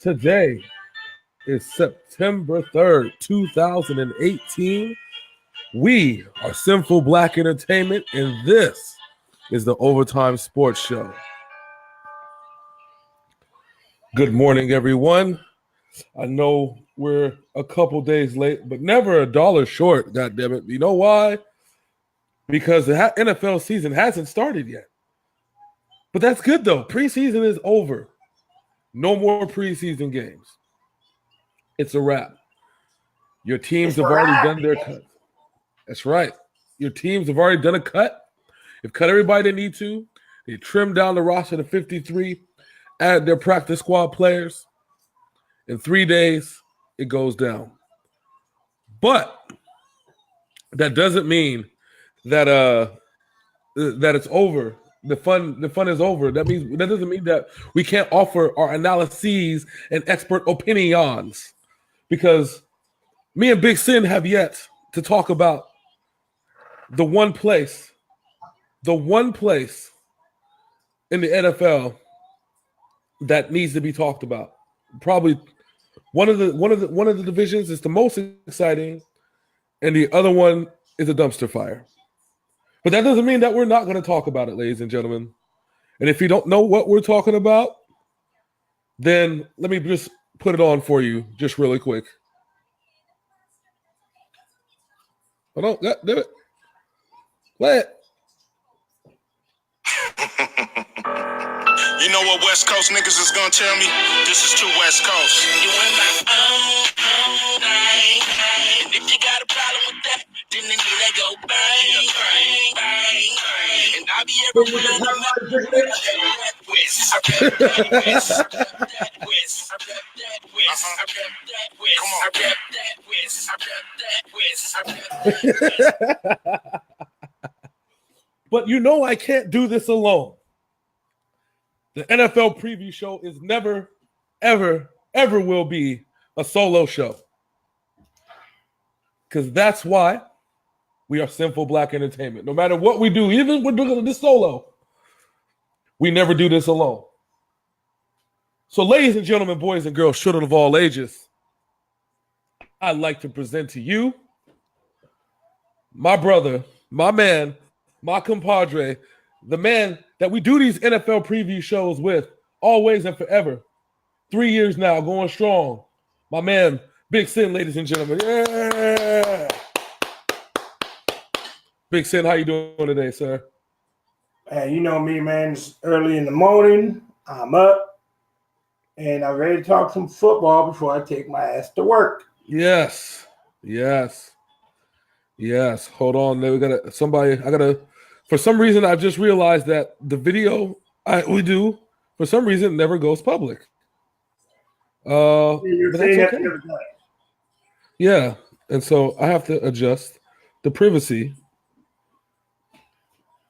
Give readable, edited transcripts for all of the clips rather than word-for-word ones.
Today is September 3rd, 2018. We are Sinful Black Entertainment, and this is the Overtime Sports Show. Good morning, everyone. I know we're a couple days late, but never a dollar short, goddammit. You know why? Because the NFL season hasn't started yet. But that's good, though. Preseason is over. No more preseason games. It's a wrap. Your teams have already done their cut. That's right. Your teams have already done a cut. They've cut everybody they need to. They trimmed down the roster to 53, added their practice squad players. In 3 days, it goes down. But that doesn't mean that that it's over. The fun is over. That doesn't mean that we can't offer our analyses and expert opinions, because me and Big Sin have yet to talk about the one place in the NFL that needs to be talked about. Probably one of the divisions is the most exciting, and the other one is a dumpster fire. But that doesn't mean that we're not going to talk about it, ladies and gentlemen. And if you don't know what we're talking about, then let me just put it on for you just really quick. Hold on. God damn it. What? You know what West Coast niggas is gonna tell me? This is too West Coast. You in my own thing. And if you got a problem with that, then let me go bang, bang, bang, bang. And I'll be everywhere in the West. I rep that West. I rep that West. I rep that West. I rep that West. I rep that West. I rep that West. But you know I can't do this alone. The NFL preview show is never, ever, ever will be a solo show. Because that's why we are Sinful Black Entertainment. No matter what we do, even when we're doing this solo, we never do this alone. So, ladies and gentlemen, boys and girls, children of all ages, I'd like to present to you my brother, my man, my compadre, the man that we do these NFL preview shows with always and forever. 3 years now, going strong. My man, Big Sin, ladies and gentlemen. Yeah. Big Sin, how you doing today, sir? Hey, you know me, man. It's early in the morning. I'm up, and I'm ready to talk some football before I take my ass to work. Yes. Hold on. For some reason, I've just realized that the video we do, for some reason, never goes public. You're but saying that's that okay. the other day. Yeah, and so I have to adjust the privacy.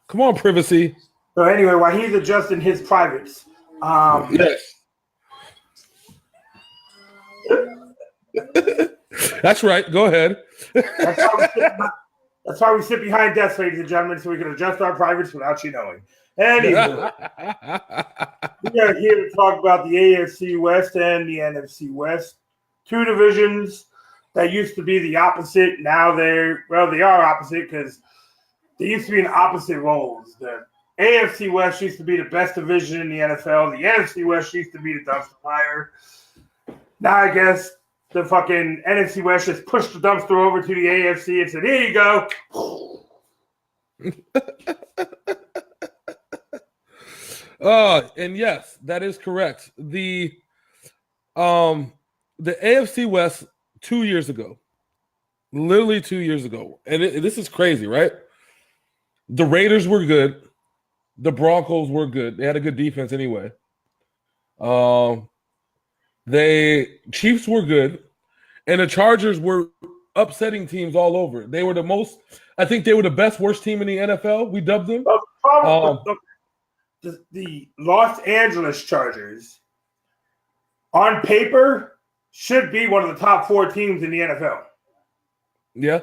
Come on, privacy. So anyway, while he's adjusting his privates, Yes. That's right. Go ahead. that's why we sit behind desks, ladies and gentlemen, so we can adjust our privates without you knowing. Anyway, we are here to talk about the AFC West and the NFC West, two divisions that used to be the opposite. Now they are opposite because they used to be in opposite roles. The AFC West used to be the best division in the NFL. The NFC West used to be the dumpster fire. Now I guess the fucking NFC West just pushed the dumpster over to the AFC and said, "Here you go." And yes, that is correct. The AFC West 2 years ago, literally 2 years ago, and this is crazy, right? The Raiders were good. The Broncos were good. They had a good defense anyway. Chiefs were good, and the Chargers were upsetting teams all over. They were I think they were the worst team in the NFL. We dubbed them. The Los Angeles Chargers, on paper, should be one of the top 4 teams in the NFL. Yeah.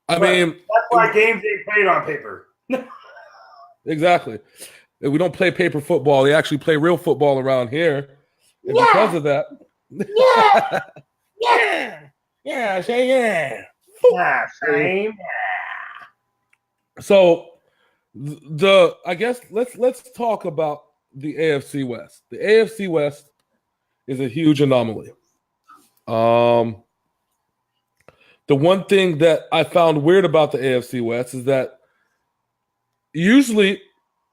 I But mean, that's why games ain't played on paper. Exactly. We don't play paper football. They actually play real football around here. And because of that. Yeah. Yeah. Yeah, say yeah. Yeah, same. So I guess let's talk about the AFC West. The AFC West is a huge anomaly. The one thing that I found weird about the AFC West is that usually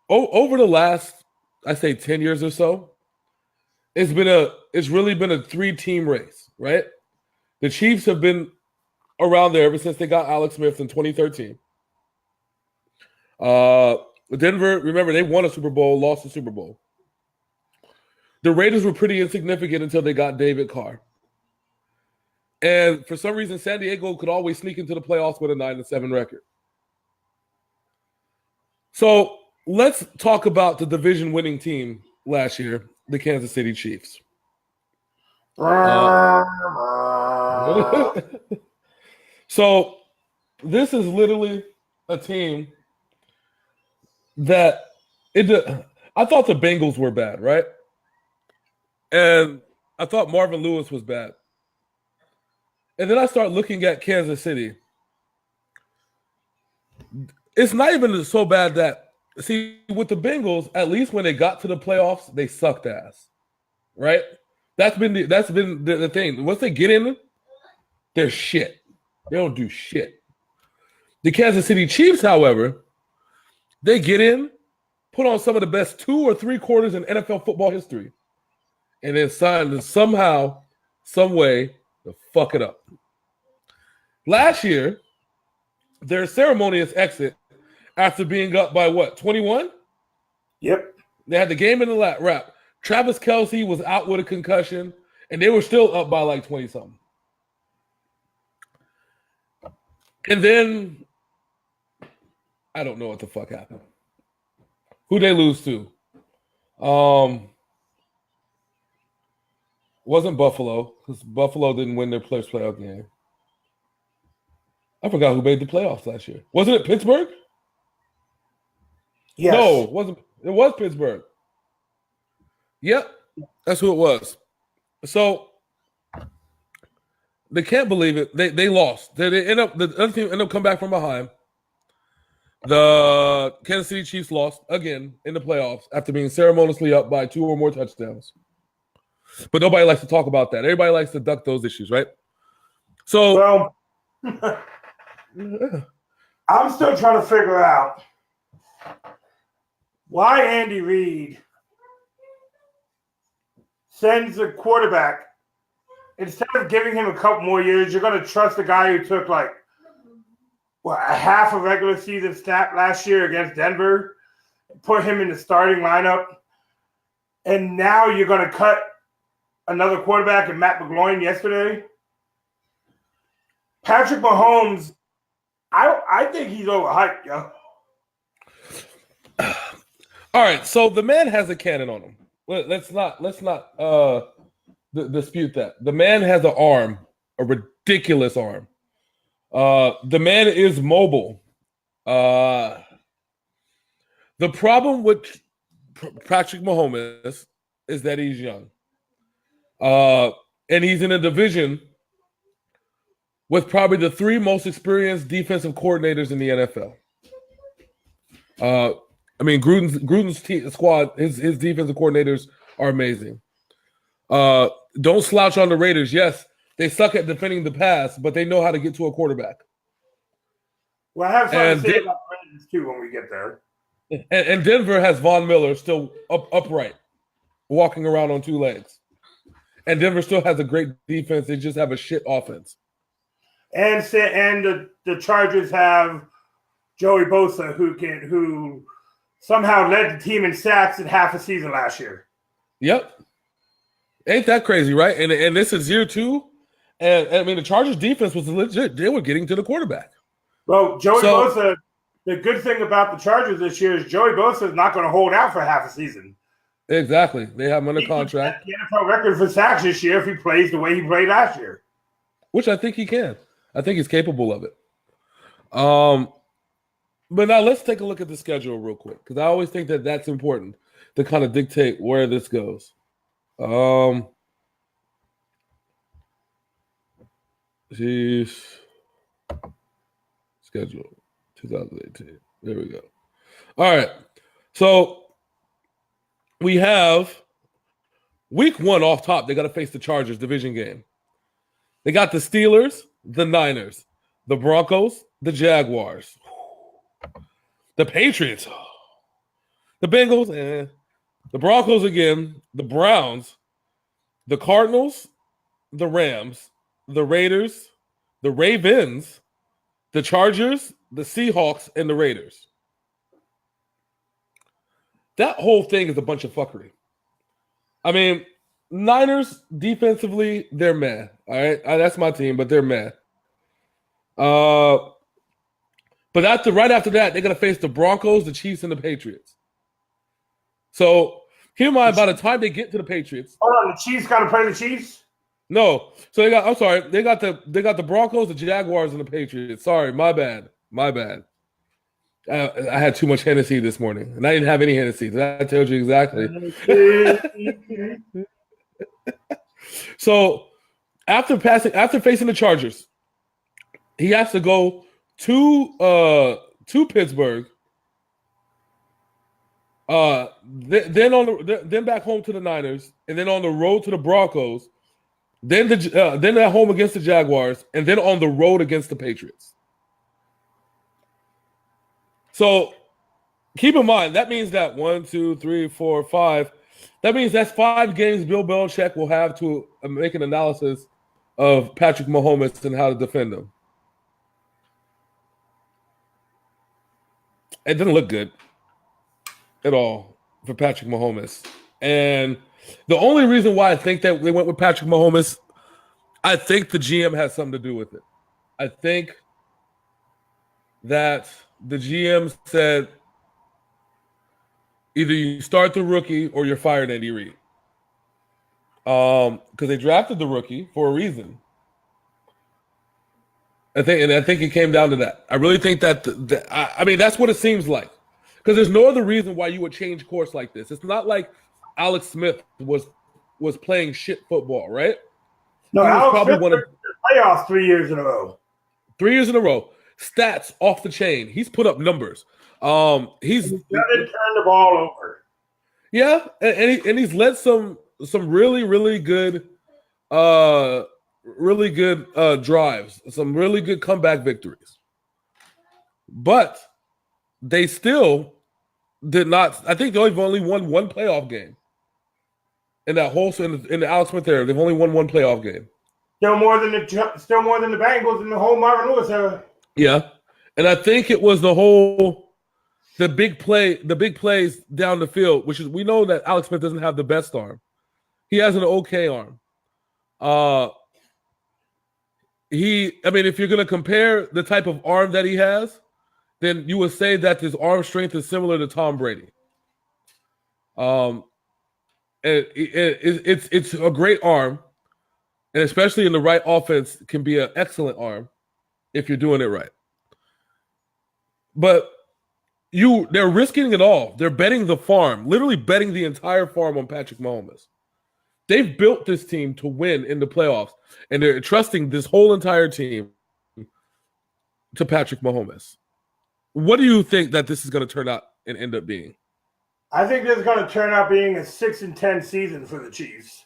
over the last, I say 10 years or so, it's really been a 3-team race, right? The Chiefs have been around there ever since they got Alex Smith in 2013. Denver, remember, they won a Super Bowl, lost the Super Bowl. The Raiders were pretty insignificant until they got David Carr. And for some reason, San Diego could always sneak into the playoffs with a 9-7 record. So let's talk about the division-winning team last year, the Kansas City Chiefs. So this is literally a team that I thought the Bengals were bad, right? And I thought Marvin Lewis was bad. And then I start looking at Kansas City. It's not even so bad that, see, with the Bengals, at least when they got to the playoffs, they sucked ass, right? That's been the thing. Once they get in, they're shit. They don't do shit. The Kansas City Chiefs, however, they get in, put on some of the best 2 or 3 quarters in NFL football history, and then somehow, some way, to fuck it up. Last year, their ceremonious exit after being up by what, 21? Yep. They had the game in the wrap. Travis Kelce was out with a concussion, and they were still up by like 20-something. And then, I don't know what the fuck happened. Who'd they lose to? Wasn't Buffalo, because Buffalo didn't win their first playoff game. I forgot who made the playoffs last year. Wasn't it Pittsburgh? Yes. No, it wasn't. It was Pittsburgh. Yep, that's who it was. So they can't believe it. They lost. They end up, the other team ended up coming back from behind. The Kansas City Chiefs lost again in the playoffs after being ceremoniously up by 2 or more touchdowns. But nobody likes to talk about that. Everybody likes to duck those issues, right? So, well, I'm still trying to figure out why Andy Reid sends a quarterback, instead of giving him a couple more years, you're going to trust the guy who took a half a regular season snap last year against Denver, put him in the starting lineup, and now you're going to cut another quarterback in Matt McGloin yesterday. Patrick Mahomes, I think he's overhyped, yo. all right, so the man has a cannon on him. Let's not dispute that. The man has an arm, a ridiculous arm. The man is mobile. The problem with Patrick Mahomes is that he's young. And he's in a division with probably the 3 most experienced defensive coordinators in the NFL. I mean, Gruden's squad, his defensive coordinators are amazing. Don't slouch on the Raiders. Yes, they suck at defending the pass, but they know how to get to a quarterback. Well, I have something to say about the Raiders, too, when we get there. And Denver has Von Miller still upright, walking around on 2 legs. And Denver still has a great defense. They just have a shit offense. And the Chargers have Joey Bosa, who somehow led the team in sacks in half a season last year. Yep. Ain't that crazy, right? And this is year 2. And I mean, the Chargers defense was legit. They were getting to the quarterback. Well, Joey Bosa, the good thing about the Chargers this year is Joey Bosa is not going to hold out for half a season. Exactly. They have him under contract. He the NFL record for sacks this year if he plays the way he played last year. Which I think he can. I think he's capable of it. But now let's take a look at the schedule real quick, because I always think that that's important to kind of dictate where this goes. Chiefs schedule 2018. There we go. All right. So we have week 1 off top. They got to face the Chargers division game. They got the Steelers, the Niners, the Broncos, the Jaguars, the Patriots, the Bengals, the Broncos again, the Browns, the Cardinals, the Rams, the Raiders, the Ravens, the Chargers, the Seahawks, and the Raiders. That whole thing is a bunch of fuckery. I mean, Niners defensively, they're meh. All right, that's my team, but they're meh. But right after that, they're gonna face the Broncos, the Chiefs, and the Patriots. So keep in mind, by the time they get to the Patriots, hold on, the Chiefs got to play the Chiefs. No, so they got. I'm sorry, they got the Broncos, the Jaguars, and the Patriots. Sorry, my bad. I had too much Hennessy this morning, and I didn't have any Hennessy. That I told you exactly. So after facing the Chargers, he has to go to Pittsburgh. Then back home to the Niners, and then on the road to the Broncos. Then at home against the Jaguars, and then on the road against the Patriots. So keep in mind, that means that 1, 2, 3, 4, 5. That means that's 5 games Bill Belichick will have to make an analysis of Patrick Mahomes and how to defend him. It doesn't look good at all for Patrick Mahomes. And the only reason why I think that they went with Patrick Mahomes, I think the GM has something to do with it. I think that the GM said either you start the rookie or you're fired, Andy Reid. Because they drafted the rookie for a reason. I think it came down to that. I really think that I mean that's what it seems like. Because there's no other reason why you would change course like this. It's not like Alex Smith was playing shit football, right? No, Alex Smith won the playoffs 3 years in a row. 3 years in a row. Stats off the chain. He's put up numbers. He's turned the ball over. Yeah, and he's led some really good drives, some really good comeback victories. But they still did not. I think they've only won one playoff game in that whole in the Alex Smith era. They've only won one playoff game. Still more than the Bengals in the whole Marvin Lewis era. Yeah, and I think it was the big plays down the field, which is we know that Alex Smith doesn't have the best arm. He has an okay arm. If you're gonna compare the type of arm that he has, then you would say that his arm strength is similar to Tom Brady. It's a great arm, and especially in the right offense, can be an excellent arm if you're doing it right. But they're risking it all. They're betting the farm, literally betting the entire farm on Patrick Mahomes. They've built this team to win in the playoffs, and they're trusting this whole entire team to Patrick Mahomes. What do you think that this is going to turn out and end up being? I think this is going to turn out being a 6-10 season for the Chiefs.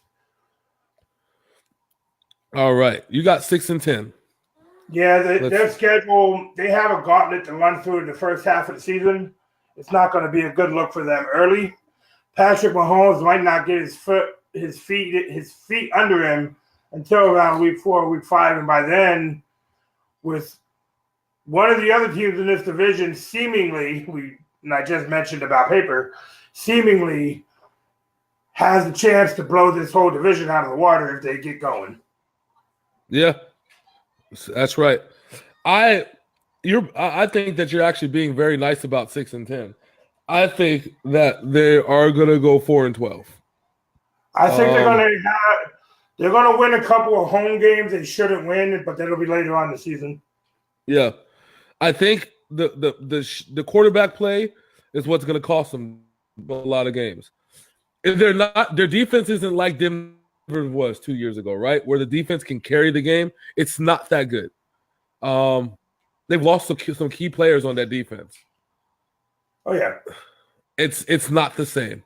All right. You got 6-10. Yeah, their schedule, they have a gauntlet to run through in the first half of the season. It's not going to be a good look for them early. Patrick Mahomes might not get his feet under him until around week 4, week 5, and by then, with one of the other teams in this division seemingly, and I just mentioned about paper, seemingly has the chance to blow this whole division out of the water if they get going. Yeah, that's right. I think that you're actually being very nice about 6-10. I think that they are going to go 4-12. I think they're going to win a couple of home games they shouldn't win, but that'll be later on in the season. Yeah, I think the quarterback play is what's going to cost them a lot of games. If they're not, their defense isn't like Denver was 2 years ago, right? Where the defense can carry the game. It's not that good. They've lost some key players on that defense. Oh yeah, it's not the same.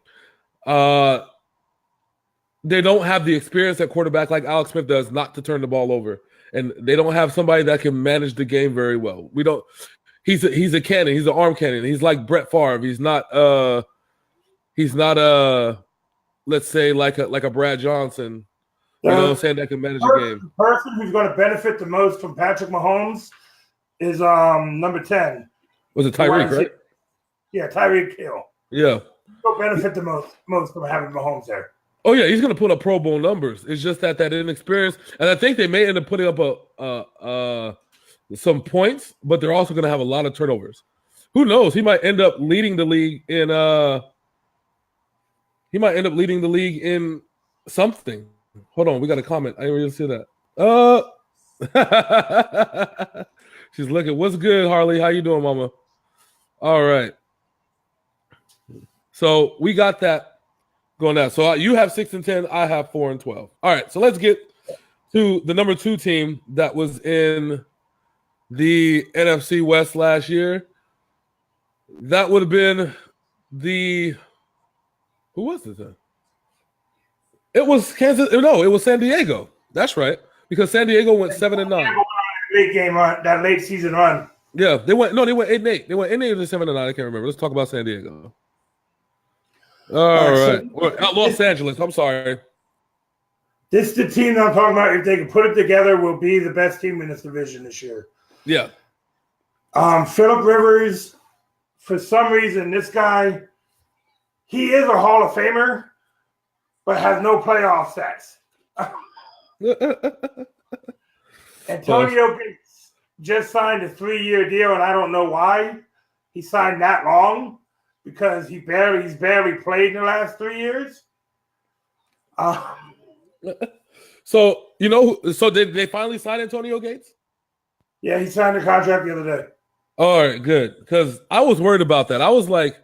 They don't have the experience at quarterback like Alex Smith does, not to turn the ball over, and they don't have somebody that can manage the game very well. We don't. He's a cannon. He's an arm cannon. He's like Brett Favre. He's not. Let's say like a Brad Johnson. You know what I'm saying? That can manage the game. The person who's going to benefit the most from Patrick Mahomes is number 10. Was it Tyreek, right? Yeah, Tyreek Hill. Yeah. He'll benefit the most from having Mahomes there. Oh yeah, he's going to put up Pro Bowl numbers. It's just that inexperience, and I think they may end up putting up some points, but they're also going to have a lot of turnovers. Who knows? He might end up leading the league in. He might end up leading the league in something. Hold on, we got a comment. I didn't really see that. She's looking. What's good, Harley? How you doing, Mama? All right. So we got that going out. So you have 6-10. I have 4-12. All right. So let's get to the number 2 team that was in the NFC West last year. That would have been the. Who was it then? It was Kansas. No, it was San Diego. That's right. Because San Diego went 7-9. Late game run, that late season run. Yeah, they went 8-8. They went 8-8 or 7-9. I can't remember. Let's talk about San Diego. All right. Los Angeles. I'm sorry. This is the team that I'm talking about. If they can put it together, will be the best team in this division this year. Yeah. Phillip Rivers, for some reason, this guy, he is a Hall of Famer, but has no playoff stats. Antonio Gates just signed a 3-year deal, and I don't know why he signed that long, because he's barely played in the last 3 years. So did they finally sign Antonio Gates? Yeah, he signed a contract the other day. All right, good. Because I was worried about that. I was like,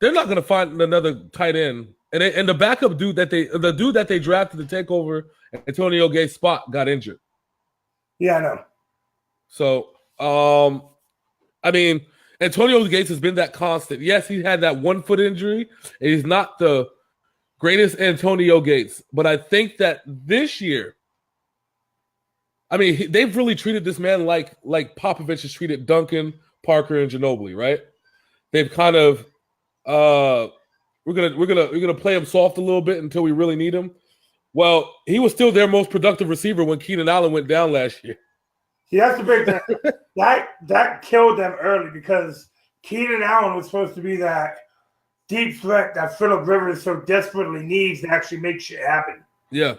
they're not going to find another tight end, and the backup dude that they drafted to take over Antonio Gates' spot got injured. Yeah, I know. So, I mean, Antonio Gates has been that constant. Yes, he had that 1 foot injury, and he's not the greatest Antonio Gates. But I think that this year, I mean, they've really treated this man like Popovich has treated Duncan, Parker, and Ginobili, right? They've kind of we're gonna play him soft a little bit until we really need him. Well, he was still their most productive receiver when Keenan Allen went down last year. See, that's the big thing. that killed them early, because Keenan Allen was supposed to be that deep threat that Phillip Rivers so desperately needs to actually make shit happen. Yeah.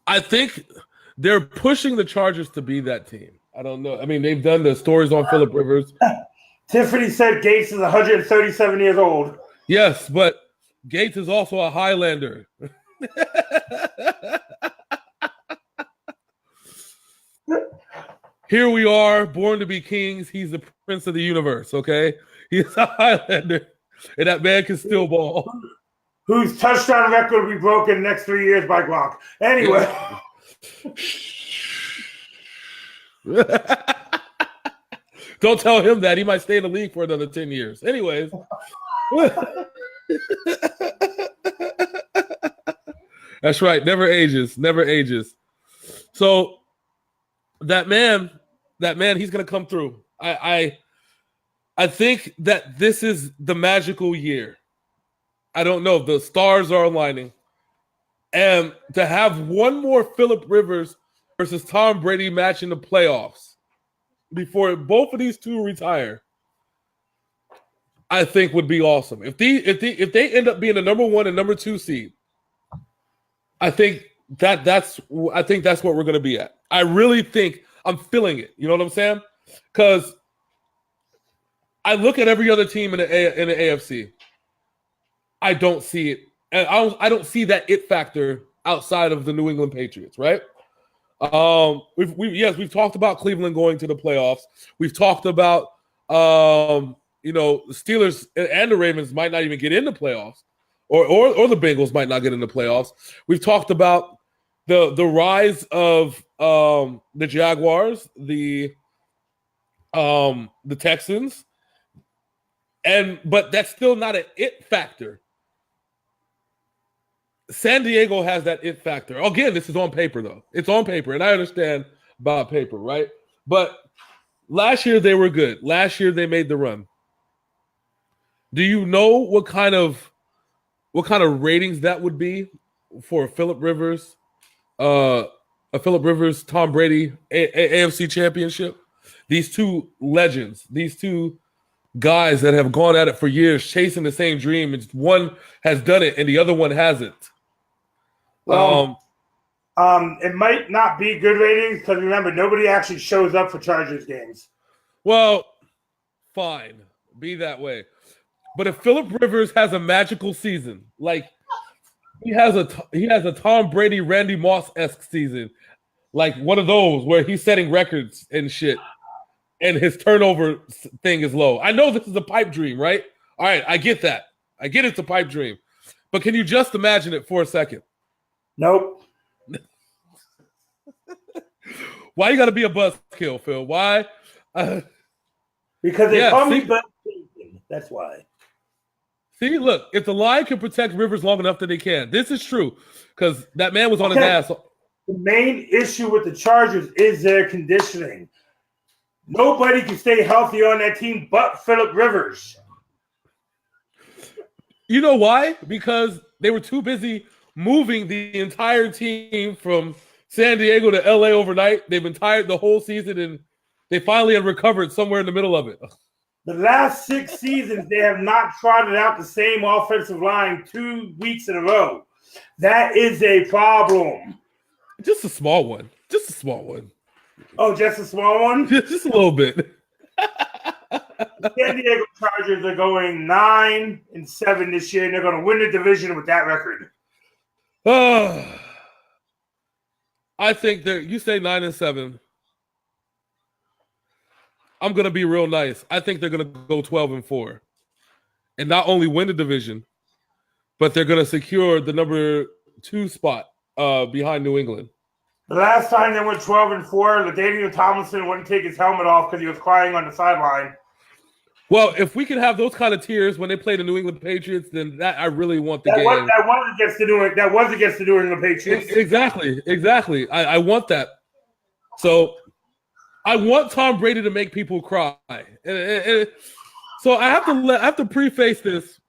I think they're pushing the Chargers to be that team. I don't know. I mean, they've done the stories on Phillip Rivers. Tiffany said Gates is 137 years old. Yes, but Gates is also a Highlander. Here we are, born to be kings. He's the prince of the universe, okay? He's a Highlander, and that man can still ball. Whose touchdown record will be broken next 3 years by Gronk. Anyway. Don't tell him that. He might stay in the league for another 10 years. Anyways. That's right. Never ages. Never ages. So that man, he's going to come through. I think that this is the magical year. I don't know. The stars are aligning. And to have one more Phillip Rivers versus Tom Brady match in the playoffs before both of these two retire, I think would be awesome. If they end up being the number 1 and number 2 seed, I think that's what we're going to be at. I really think I'm feeling it. You know what I'm saying? Because I look at every other team in the AFC. I don't see it. And I don't see that it factor outside of the New England Patriots, right? We've talked about Cleveland going to the playoffs. We've talked about the Steelers and the Ravens might not even get in the playoffs, or the Bengals might not get in the playoffs. We've talked about the rise of the Jaguars, the Texans, but that's still not an it factor. San Diego has that it factor. Again, this is on paper, though. It's on paper, and I understand about paper, right? But last year they were good. Last year they made the run. Do you know what kind of ratings that would be for Phillip Rivers, Tom Brady AFC Championship? These two legends, these two guys that have gone at it for years, chasing the same dream. And one has done it, and the other one hasn't. Well, it might not be good ratings because remember, nobody actually shows up for Chargers games. Well, fine, be that way. But if Phillip Rivers has a magical season, like he has a Tom Brady, Randy Moss-esque season, like one of those where he's setting records and shit, and his turnover thing is low. I know this is a pipe dream, right? All right, I get that. I get it's a pipe dream. But can you just imagine it for a second? Nope. Why you got to be a buzzkill, Phil? Why? Because they call me buzzkill. That's why. See, look, if the line can protect Rivers long enough that they can. This is true because that man was on his ass. The main issue with the Chargers is their conditioning. Nobody can stay healthy on that team but Phillip Rivers. You know why? Because they were too busy moving the entire team from San Diego to LA overnight. They've been tired the whole season, and they finally have recovered somewhere in the middle of it. The last 6 seasons, they have not trotted out the same offensive line 2 weeks in a row. That is a problem. Just a small one. Just a small one. Oh, just a small one? Just a little bit. The San Diego Chargers are going 9-7 this year, and they're going to win the division with that record. I think that you say 9-7. I'm gonna be real nice. I think they're gonna go 12-4, and not only win the division, but they're gonna secure the number 2 spot behind New England. The last time they went 12-4, LaDainian Tomlinson wouldn't take his helmet off because he was crying on the sideline. Well, if we can have those kind of tears when they play the New England Patriots, then that I really want the game. That was against the New England Patriots. Exactly. I want that. So I want Tom Brady to make people cry. So I have to preface this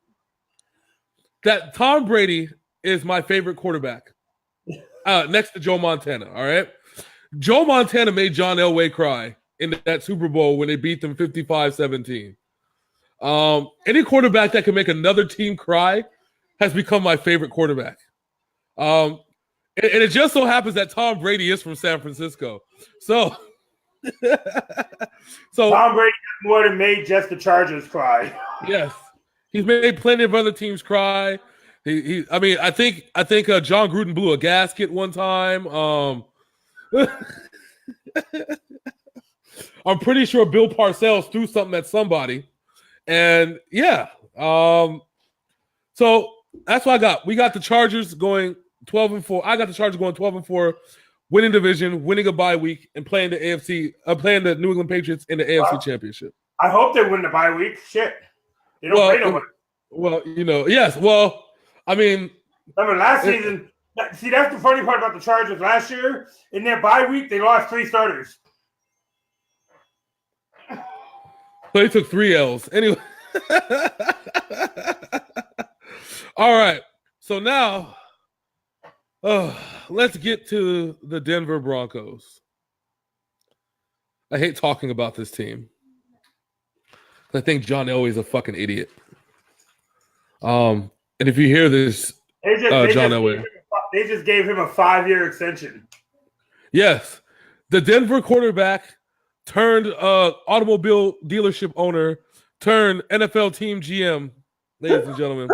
that Tom Brady is my favorite quarterback, next to Joe Montana. All right, Joe Montana made John Elway cry in that Super Bowl when they beat them 55-17. Any quarterback that can make another team cry has become my favorite quarterback. And it just so happens that Tom Brady is from San Francisco. So Tom Brady has more than made just the Chargers cry. Yes. He's made plenty of other teams cry. I think John Gruden blew a gasket one time. I'm pretty sure Bill Parcells threw something at somebody. And yeah. So that's what I got. We got the Chargers going 12-4. I got the Chargers going 12-4, winning division, winning a bye week, and playing the New England Patriots in the AFC Championship. I hope they win the bye week. Shit. They don't play nobody. Well, yes. Well, I mean, remember last season. See, that's the funny part about the Chargers. Last year, in their bye week, they lost 3 starters. So he took 3 L's. Anyway. All right. So now, let's get to the Denver Broncos. I hate talking about this team. I think John Elway's a fucking idiot. And if you hear this, John Elway. They just gave him a 5-year extension. Yes. The Denver quarterback turned automobile dealership owner turned NFL team GM, ladies and gentlemen.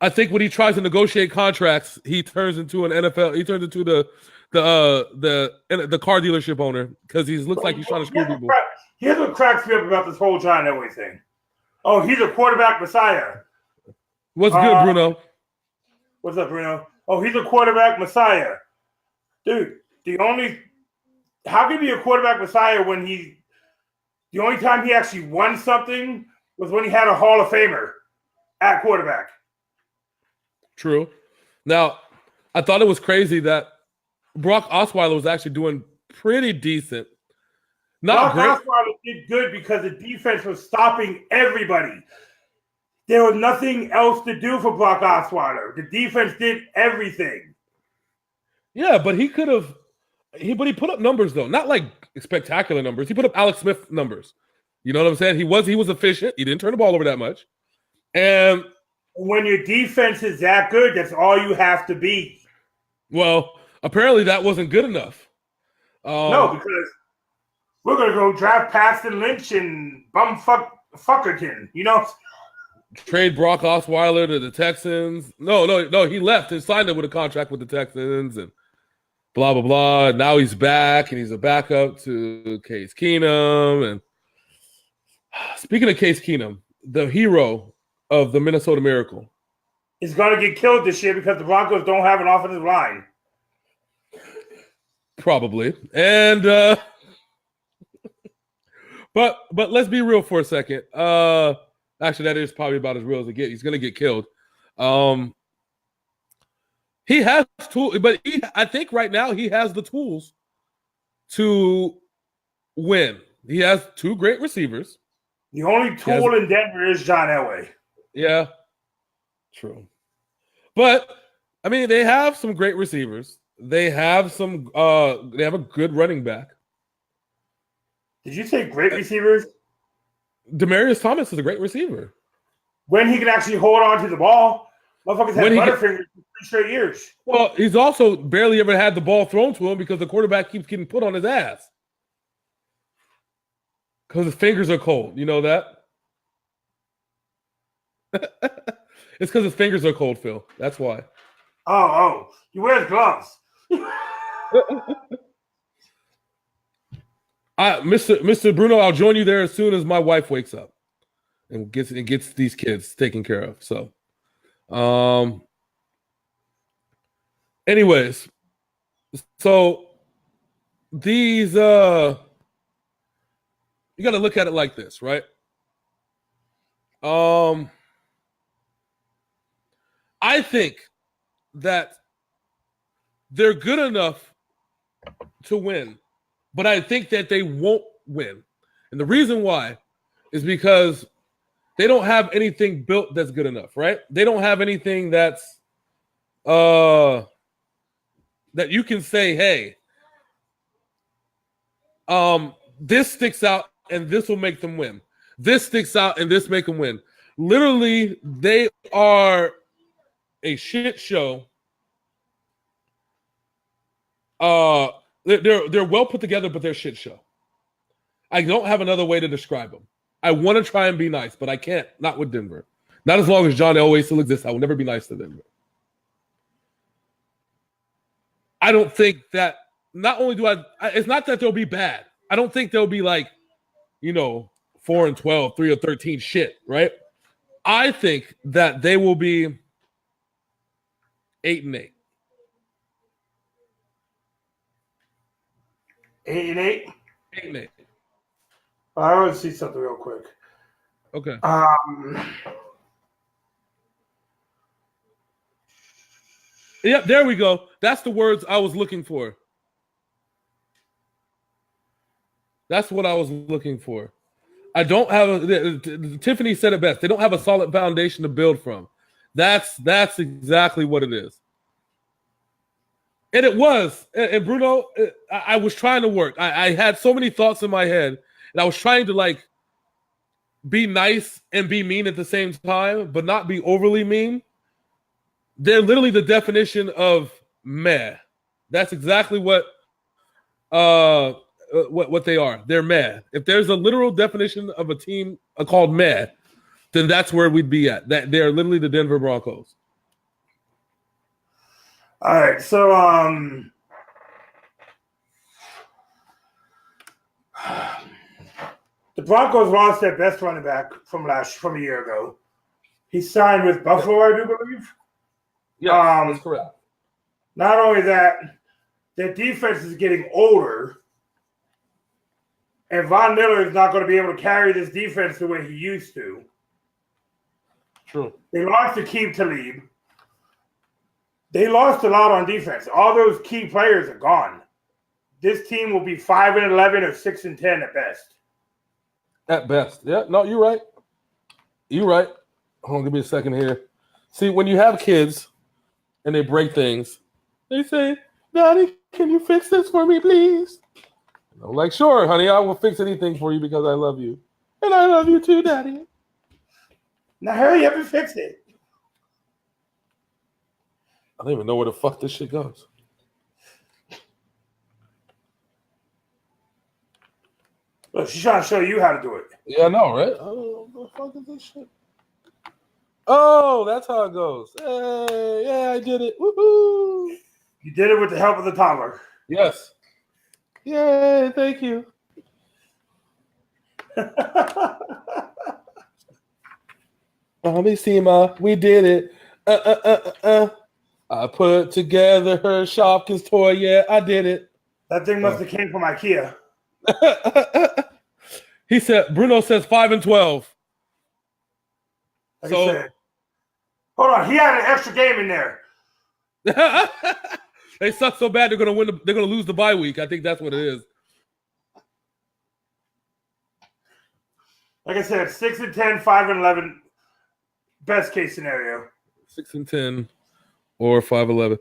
I think when he tries to negotiate contracts, he turns into an NFL. He turns into the car dealership owner because he looks like he's trying to screw people. Here's what cracks me up about this whole John Elway thing. Oh, he's a quarterback messiah. What's good, Bruno? What's up, Bruno? Oh, he's a quarterback messiah. Dude, how can he be a quarterback messiah when the only time he actually won something was when he had a Hall of Famer at quarterback. True. Now, I thought it was crazy that Brock Osweiler was actually doing pretty decent. Not Brock great. Osweiler did good because the defense was stopping everybody. There was nothing else to do for Brock Osweiler. The defense did everything. Yeah, but he could have. He put up numbers though, not like spectacular numbers. He put up Alex Smith numbers. You know what I'm saying? He was efficient. He didn't turn the ball over that much. And when your defense is that good, that's all you have to be. Well, apparently that wasn't good enough. No, because we're gonna go draft Paxton Lynch and Fuckerton. You know. Trade Brock Osweiler to the Texans. No. He left and signed it with a contract with the Texans and blah, blah, blah. Now he's back and he's a backup to Case Keenum. And speaking of Case Keenum, the hero of the Minnesota Miracle is going to get killed this year because the Broncos don't have an offensive line. Probably. And but let's be real for a second. Actually, that is probably about as real as it gets. He's going to get killed. He has tools, but I think right now he has the tools to win. He has two great receivers. The only tool in Denver is John Elway. Yeah, true. But I mean, they have some great receivers. They have some. They have a good running back. Did you say great receivers? Demarius Thomas is a great receiver. When he can actually hold on to the ball, motherfuckers have butterfingers for 3 straight years. Well, he's also barely ever had the ball thrown to him because the quarterback keeps getting put on his ass. Because his fingers are cold. You know that? It's because his fingers are cold, Phil. That's why. Oh. He wears gloves. Mr. Bruno, I'll join you there as soon as my wife wakes up and gets these kids taken care of. So, anyways, so these you got to look at it like this, right? I think that they're good enough to win. But I think that they won't win. And the reason why is because they don't have anything built that's good enough, right? They don't have anything that's that you can say, hey, this sticks out and this will make them win. This sticks out and this make them win. Literally, they are a shit show. They're well put together, but they're a shit show. I don't have another way to describe them. I want to try and be nice, but I can't. Not with Denver. Not as long as John Elway still exists. I will never be nice to Denver. I don't think that. Not only do it's not that they'll be bad. I don't think they'll be like, 4-12, 3-13 shit, right? I think that they will be 8-8. 8-8? 8-8. I want to see something real quick. Okay. Yep, there we go. That's the words I was looking for. That's what I was looking for. I don't have Tiffany said it best. They don't have a solid foundation to build from. That's exactly what it is. And it was. And Bruno, I was trying to work. I had so many thoughts in my head, and I was trying to be nice and be mean at the same time, but not be overly mean. They're literally the definition of meh. That's exactly what they are. They're meh. If there's a literal definition of a team called meh, then that's where we'd be at. That they're literally the Denver Broncos. All right, so the Broncos lost their best running back from a year ago. He signed with Buffalo, I do believe. Yes, that's correct. Not only that, their defense is getting older, and Von Miller is not going to be able to carry this defense the way he used to. True. They lost Aqib Talib. They lost a lot on defense. All those key players are gone. This team will be 5-11 or 6-10 at best. At best. Yeah, no, you're right. You're right. Hold on, give me a second here. See, when you have kids and they break things, they say, Daddy, can you fix this for me, please? I'm like, sure, honey, I will fix anything for you because I love you. And I love you too, Daddy. Now hurry up and fix it. I don't even know where the fuck this shit goes. Look, she's trying to show you how to do it. Yeah, I know, right? Oh, what the fuck is this shit? Oh, that's how it goes. Hey, yeah, I did it. Woohoo! You did it with the help of the toddler. Yes. Yay, thank you. Sima, we did it. I put together her Shopkins toy. Yeah, I did it. That thing must have came from IKEA. He said, Bruno says 5-12. Like I said, hold on, he had an extra game in there. They suck so bad they're gonna win. They're gonna lose the bye week. I think that's what it is. Like I said, 6-10, 5-11, best case scenario. 6-10 or 5-11.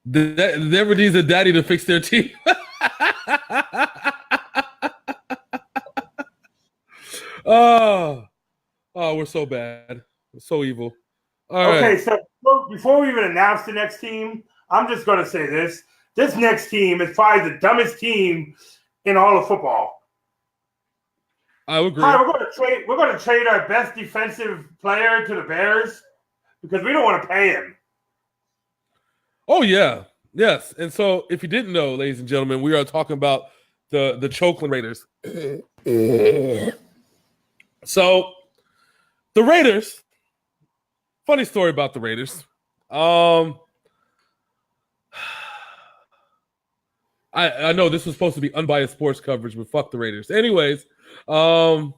Never needs a daddy to fix their team. Oh, we're so bad. We're so evil. All okay, right. so before we even announce the next team, I'm just going to say this. This next team is probably the dumbest team in all of football. I agree. Hi, we're going to trade our best defensive player to the Bears because we don't want to pay him. Oh, yeah. Yes. And so if you didn't know, ladies and gentlemen, we are talking about the Chokeland Raiders. So the Raiders, funny story about the Raiders. I know this was supposed to be unbiased sports coverage, but fuck the Raiders. Anyways, so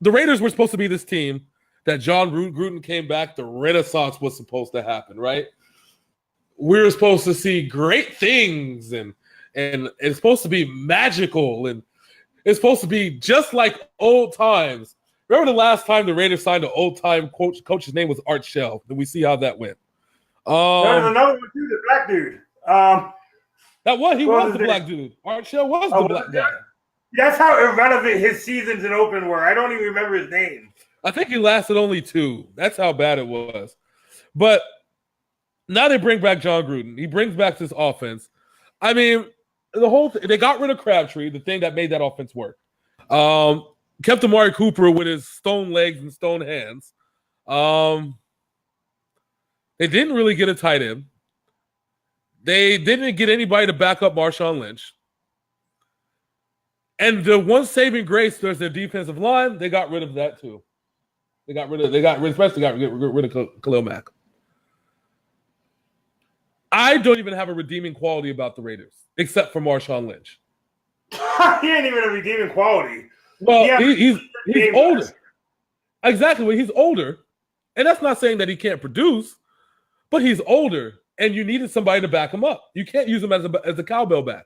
the Raiders were supposed to be this team that John Gruden came back. The Renaissance was supposed to happen, right? We were supposed to see great things, and it's supposed to be magical, and it's supposed to be just like old times. Remember the last time the Raiders signed an old-time coach? Coach's name was Art Shell. Did we see how that went? There's another one too, the black dude. He was the black dude. Art Shell was the black guy. That's how irrelevant his seasons in Oakland were. I don't even remember his name. I think he lasted only 2. That's how bad it was. But now they bring back John Gruden. He brings back this offense. I mean, the whole thing, they got rid of Crabtree, the thing that made that offense work. Kept Amari Cooper with his stone legs and stone hands. They didn't really get a tight end. They didn't get anybody to back up Marshawn Lynch. And the one saving grace was their defensive line. They got rid of that too. They got rid of Khalil Mack. I don't even have a redeeming quality about the Raiders, except for Marshawn Lynch. He ain't even a redeeming quality. Well, he's older. Exactly. Well, he's older. And that's not saying that he can't produce, but he's older, and you needed somebody to back him up. You can't use him as a cowbell back.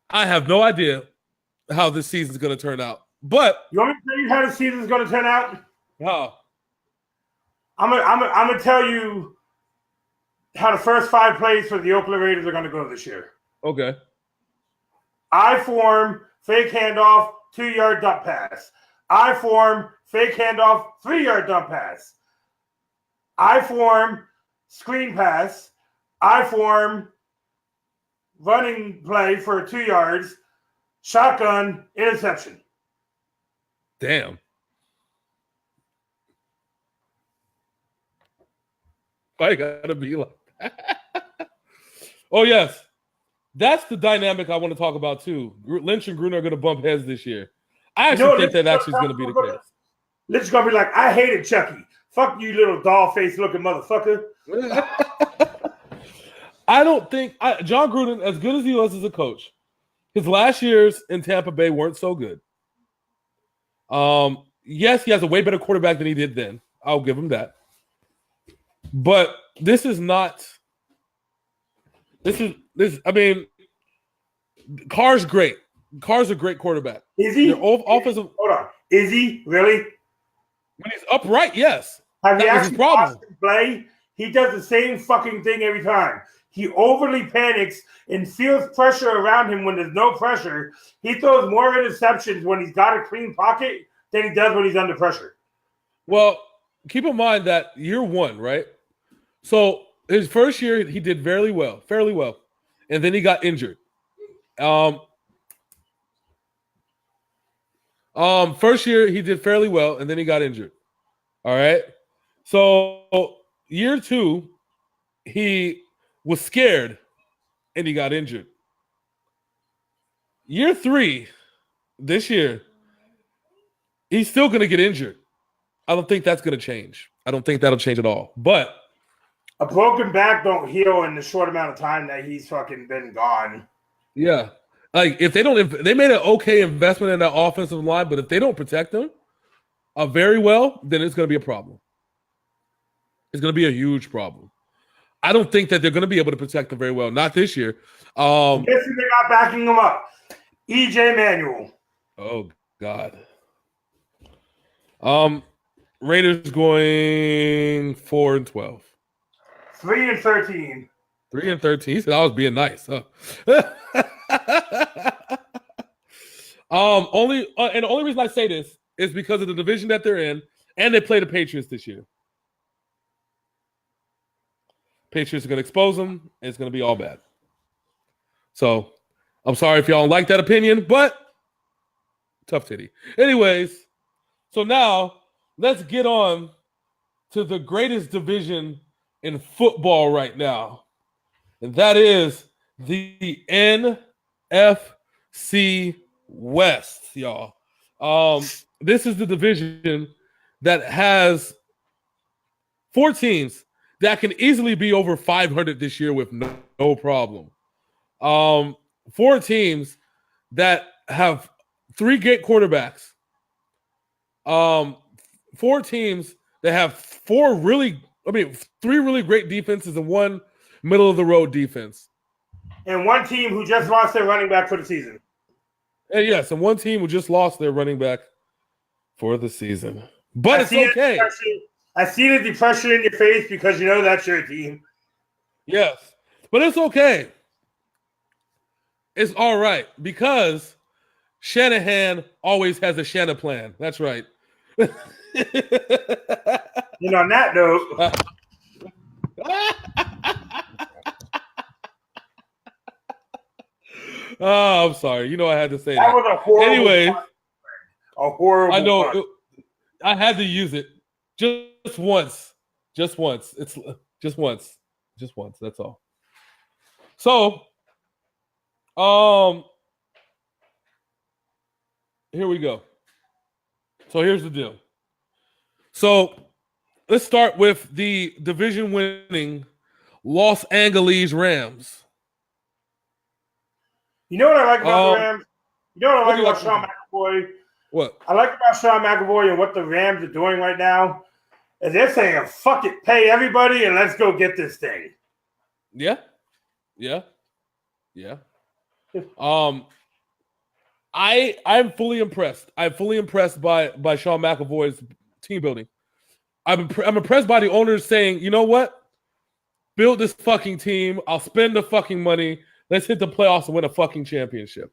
I have no idea how this season's going to turn out. But you want me to tell you how the season's going to turn out? How? I'm gonna tell you how the first 5 plays for the Oakland Raiders are going to go this year. Okay. I form, fake handoff, 2-yard dump pass. I form, fake handoff, 3-yard dump pass. I form, screen pass. I form, running play for 2 yards, shotgun, interception. Damn. Why you gotta be like that? Oh, yes. That's the dynamic I want to talk about, too. Lynch and Gruden are going to bump heads this year. I actually think that actually is going to be the case. Lynch is going to be like, I hated Chucky. Fuck you, little doll-faced looking motherfucker. I don't think John Gruden, as good as he was as a coach, his last years in Tampa Bay weren't so good. Yes, he has a way better quarterback than he did then. I'll give him that. But this is not. I mean, Carr's great. Carr's a great quarterback. Is he? Offensive. Hold on. Is he really? When he's upright, yes. Have you That was actually his problem. watched him play? He does the same fucking thing every time. He overly panics and feels pressure around him when there's no pressure. He throws more interceptions when he's got a clean pocket than he does when he's under pressure. Well, keep in mind that year one, right? So his first year, he did fairly well, and then he got injured. First year he did fairly well, and then he got injured. All right. So year two, he was scared, and he got injured. Year three, this year, he's still going to get injured. I don't think that's going to change. I don't think that'll change at all. But a broken back don't heal in the short amount of time that he's fucking been gone. Yeah. Like, if they don't, they made an okay investment in that offensive line, but if they don't protect him very well, then it's going to be a problem. It's going to be a huge problem. I don't think that they're going to be able to protect him very well. Not this year. Guess who they got backing him up? EJ Manuel. Oh, God. Raiders going 4-12. 3-13. 3-13. He said I was being nice. Huh? And the only reason I say this is because of the division that they're in, and they play the Patriots this year. Patriots are going to expose them, and it's going to be all bad. So, I'm sorry if y'all don't like that opinion, but tough titty. Anyways, so now let's get on to the greatest division in football right now, and that is the NFC West, y'all. This is the division that has 4 teams that can easily be over 500 this year with no problem. 4 teams that have 3 great quarterbacks. 4 teams that have 3 really great defenses and 1 middle of the road defense. And 1 team who just lost their running back for the season. And yes, and 1 team who just lost their running back for the season. But it's okay. I see the depression in your face because you know that's your team. Yes, but it's okay. It's all right because Shanahan always has a Shanna plan. That's right. On that note. Oh, I'm sorry. I had to say that. That was a horrible. Anyway, a horrible. I know. I had to use it just once. It's just once. That's all. So, here we go. So here's the deal. So let's start with the division-winning Los Angeles Rams. You know what I like about the Rams? You know what I like about like Sean McAvoy? What? I like about Sean McAvoy and what the Rams are doing right now is they're saying, fuck it, pay everybody and let's go get this thing. Yeah. I'm fully impressed. I'm fully impressed by Sean McAvoy's team building. I'm impressed by the owners saying, you know what? Build this fucking team. I'll spend the fucking money. Let's hit the playoffs and win a fucking championship.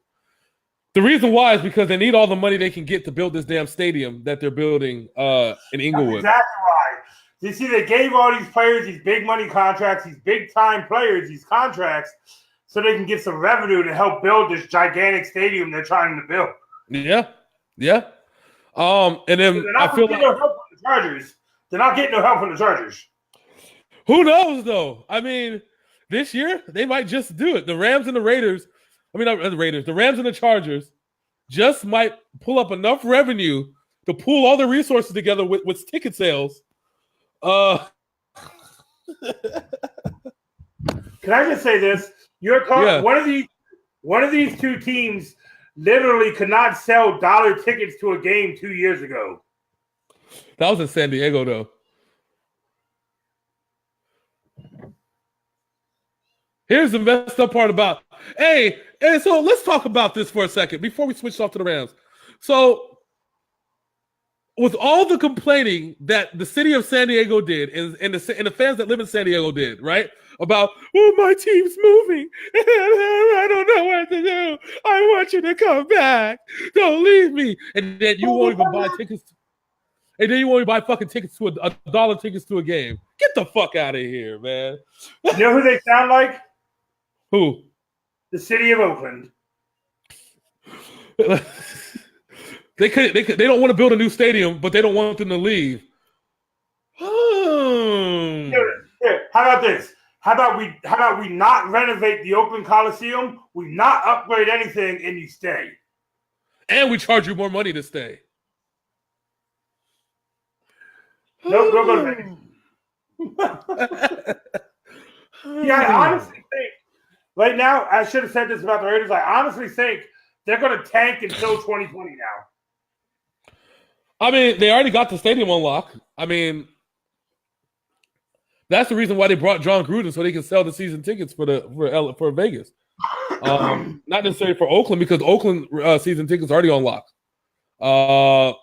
The reason why is because they need all the money they can get to build this damn stadium that they're building in Inglewood. That's exactly why. You see, they gave all these players these big money contracts, these big time players, these contracts, so they can get some revenue to help build this gigantic stadium they're trying to build. Yeah. And then I feel like no help from the Chargers. They're not getting no help from the Chargers. Who knows, though? I mean, this year, they might just do it. The Rams and the Raiders, not the Raiders, the Rams and the Chargers just might pull up enough revenue to pool all the resources together with ticket sales. Can I just say this? One of these two teams literally could not sell dollar tickets to a game 2 years ago. That was in San Diego, though. Here's the messed up part about. Hey, so let's talk about this for a second before we switch off to the Rams. So, with all the complaining that the city of San Diego did and the fans that live in San Diego did, right? About, my team's moving. I don't know what to do. I want you to come back. Don't leave me. And then you won't even buy tickets. And then you won't even buy fucking tickets to a dollar tickets to a game. Get the fuck out of here, man. You know who they sound like? Who? The city of Oakland. They don't want to build a new stadium, but they don't want them to leave. Here, how about this? How about we not renovate the Oakland Coliseum? We not upgrade anything, and you stay. And we charge you more money to stay. No, go to Vegas. Yeah, I honestly think right now, I should have said this about the Raiders. I honestly think they're going to tank until 2020 now. I mean, they already got the stadium on lock. I mean, that's the reason why they brought John Gruden, so they can sell the season tickets for Vegas. Not necessarily for Oakland, because Oakland season tickets are already on lock. And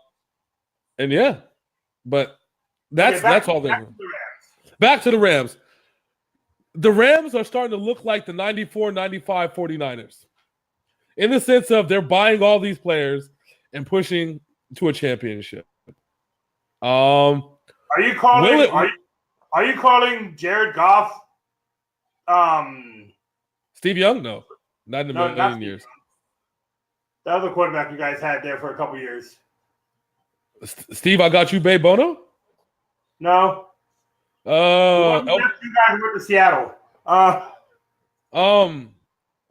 yeah, but that's all they do. Back to the Rams. The Rams are starting to look like the 94-95 49ers in the sense of they're buying all these players and pushing to a championship. Are you calling Jared Goff? Steve Young? No, not in a million years. The other quarterback you guys had there for a couple years. Steve, I got you, Babe Bono? No. You guys went to Seattle. I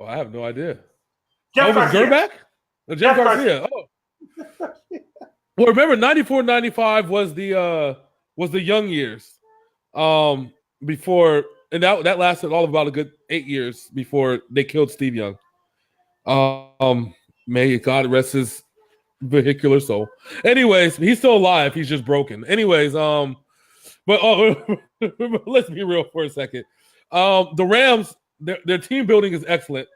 have no idea. Jeff Garcia. Gerback? No, Jeff Garcia. Oh. Well, remember, 94-95 was the young years. Before, and that lasted all of about a good 8 years before they killed Steve Young. May God rest his vehicular soul. Anyways, he's still alive. He's just broken. Anyways, but let's be real for a second. The Rams, their team building is excellent.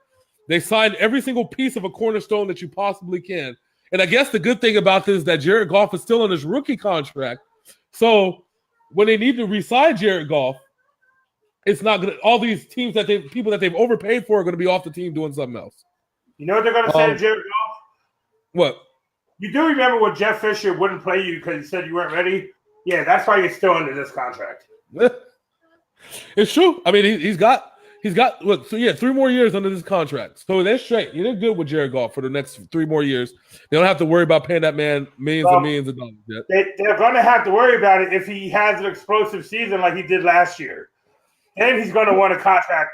They signed every single piece of a cornerstone that you possibly can. And I guess the good thing about this is that Jared Goff is still on his rookie contract. So when they need to re-sign Jared Goff, it's not going to – all these teams people that they've overpaid for are going to be off the team doing something else. You know what they're going to say to Jared Goff? What? You do remember when Jeff Fisher wouldn't play you because he said you weren't ready? Yeah, that's why you're still under this contract. It's true. I mean, he's got 3 more years under this contract. So they're straight. You did good with Jared Goff for the next 3 more years. They don't have to worry about paying that man millions and millions of dollars yet. They're going to have to worry about it if he has an explosive season like he did last year. And he's going to want a contract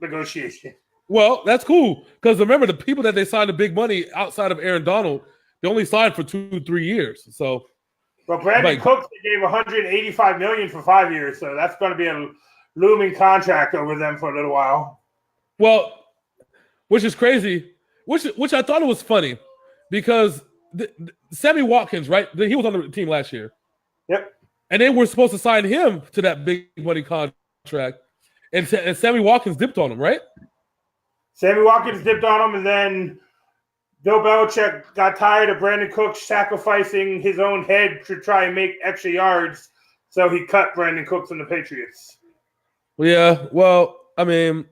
negotiation. Well, that's cool. Because remember, the people that they signed the big money outside of Aaron Donald, they only signed for 2-3 years. So, but Brandon Cooks gave $185 million for 5 years. So that's going to be a looming contract over them for a little while. Well, which is crazy, which I thought it was funny because Sammy Watkins, right? He was on the team last year. Yep. And they were supposed to sign him to that big money contract. And Sammy Watkins dipped on him, right? Sammy Watkins dipped on him, and then Bill Belichick got tired of Brandon Cooks sacrificing his own head to try and make extra yards, so he cut Brandon Cooks from the Patriots. Yeah, well, I mean,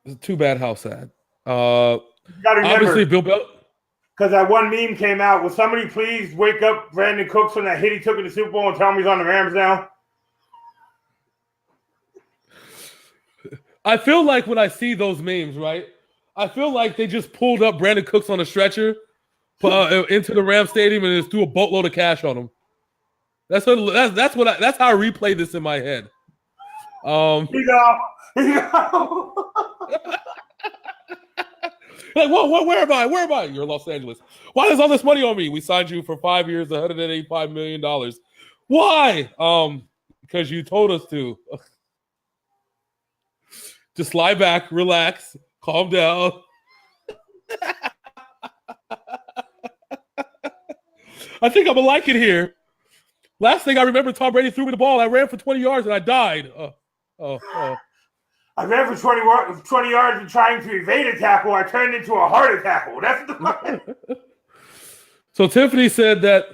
it's too bad how sad. You gotta remember, obviously, Bill Belichick. Because that one meme came out. Will somebody please wake up Brandon Cooks from that hit he took in the Super Bowl and tell him he's on the Rams now? I feel like when I see those memes, right, I feel like they just pulled up Brandon Cooks on a stretcher into the Rams stadium and just threw a boatload of cash on him. That's how I replay this in my head. You know. Like, where am I? Where am I? You're in Los Angeles. Why is all this money on me? We signed you for 5 years, $185 million. Why? Because you told us to. Just lie back, relax, calm down. I think I'm gonna like it here. Last thing I remember, Tom Brady threw me the ball. I ran for 20 yards and I died. I ran for 20 yards and trying to evade a tackle. I turned into a harder tackle. That's the So Tiffany said that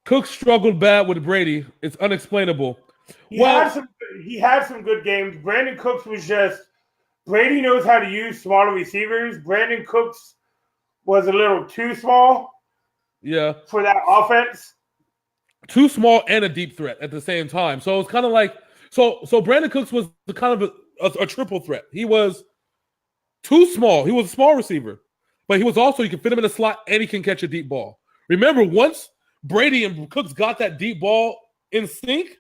Cook struggled bad with Brady. It's unexplainable. He had some good games. Brandon Cooks was just Brady knows how to use smaller receivers. Brandon Cooks was a little too small. Yeah. For that offense. Too small and a deep threat at the same time. So it's kind of like so Brandon Cooks was the kind of a triple threat. He was too small. He was a small receiver, but he was also, you can fit him in a slot and he can catch a deep ball. Remember, once Brady and Cooks got that deep ball in sync,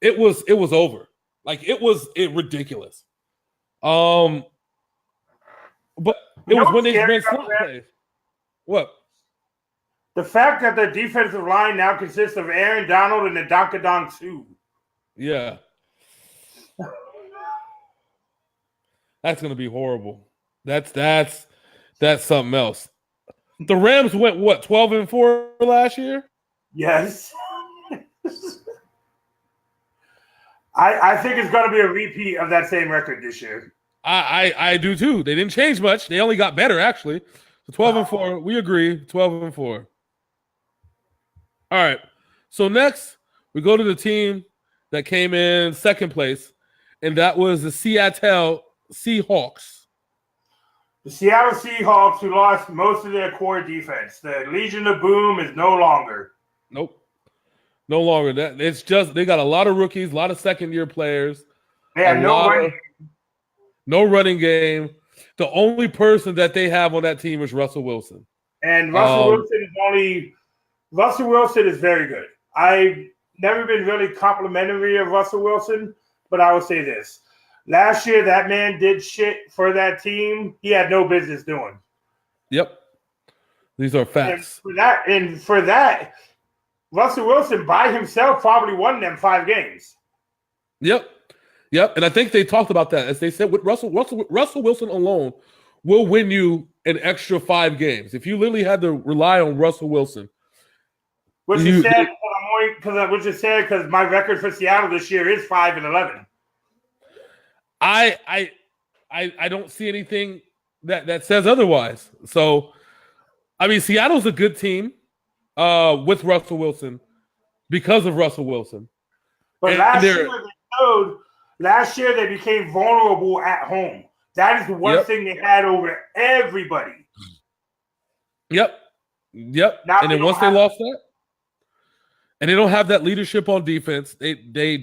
it was over. Like it was ridiculous. But it was when they ran slot plays. What? The fact that the defensive line now consists of Aaron Donald and Ndamukong Suh. Yeah. That's going to be horrible. That's something else. The Rams went, 12-4 last year? Yes. I think it's going to be a repeat of that same record this year. I do too. They didn't change much. They only got better, actually. So 12-4, we agree. 12-4. All right. So next, we go to the team that came in second place, and that was the Seattle Seahawks. The Seattle Seahawks, who lost most of their core defense. The Legion of Boom is no longer. Nope. No longer. That it's just they got a lot of rookies, a lot of second-year players. They have no running game. The only person that they have on that team is Russell Wilson. And Russell Wilson is very good. I've never been really complimentary of Russell Wilson, but I will say this. Last year, that man did shit for that team he had no business doing. Yep. These are facts. And for that, Russell Wilson by himself probably won them 5 games. Yep. And I think they talked about that. As they said, with Russell Wilson alone will win you an extra 5 games. If you literally had to rely on Russell Wilson. Which is sad because my record for Seattle this year is 5-11. I don't see anything that says otherwise. So, I mean, Seattle's a good team with Russell Wilson because of Russell Wilson. But last year they became vulnerable at home. That is the one thing they had over everybody. Yep. Now and then once they lost that, and they don't have that leadership on defense, they're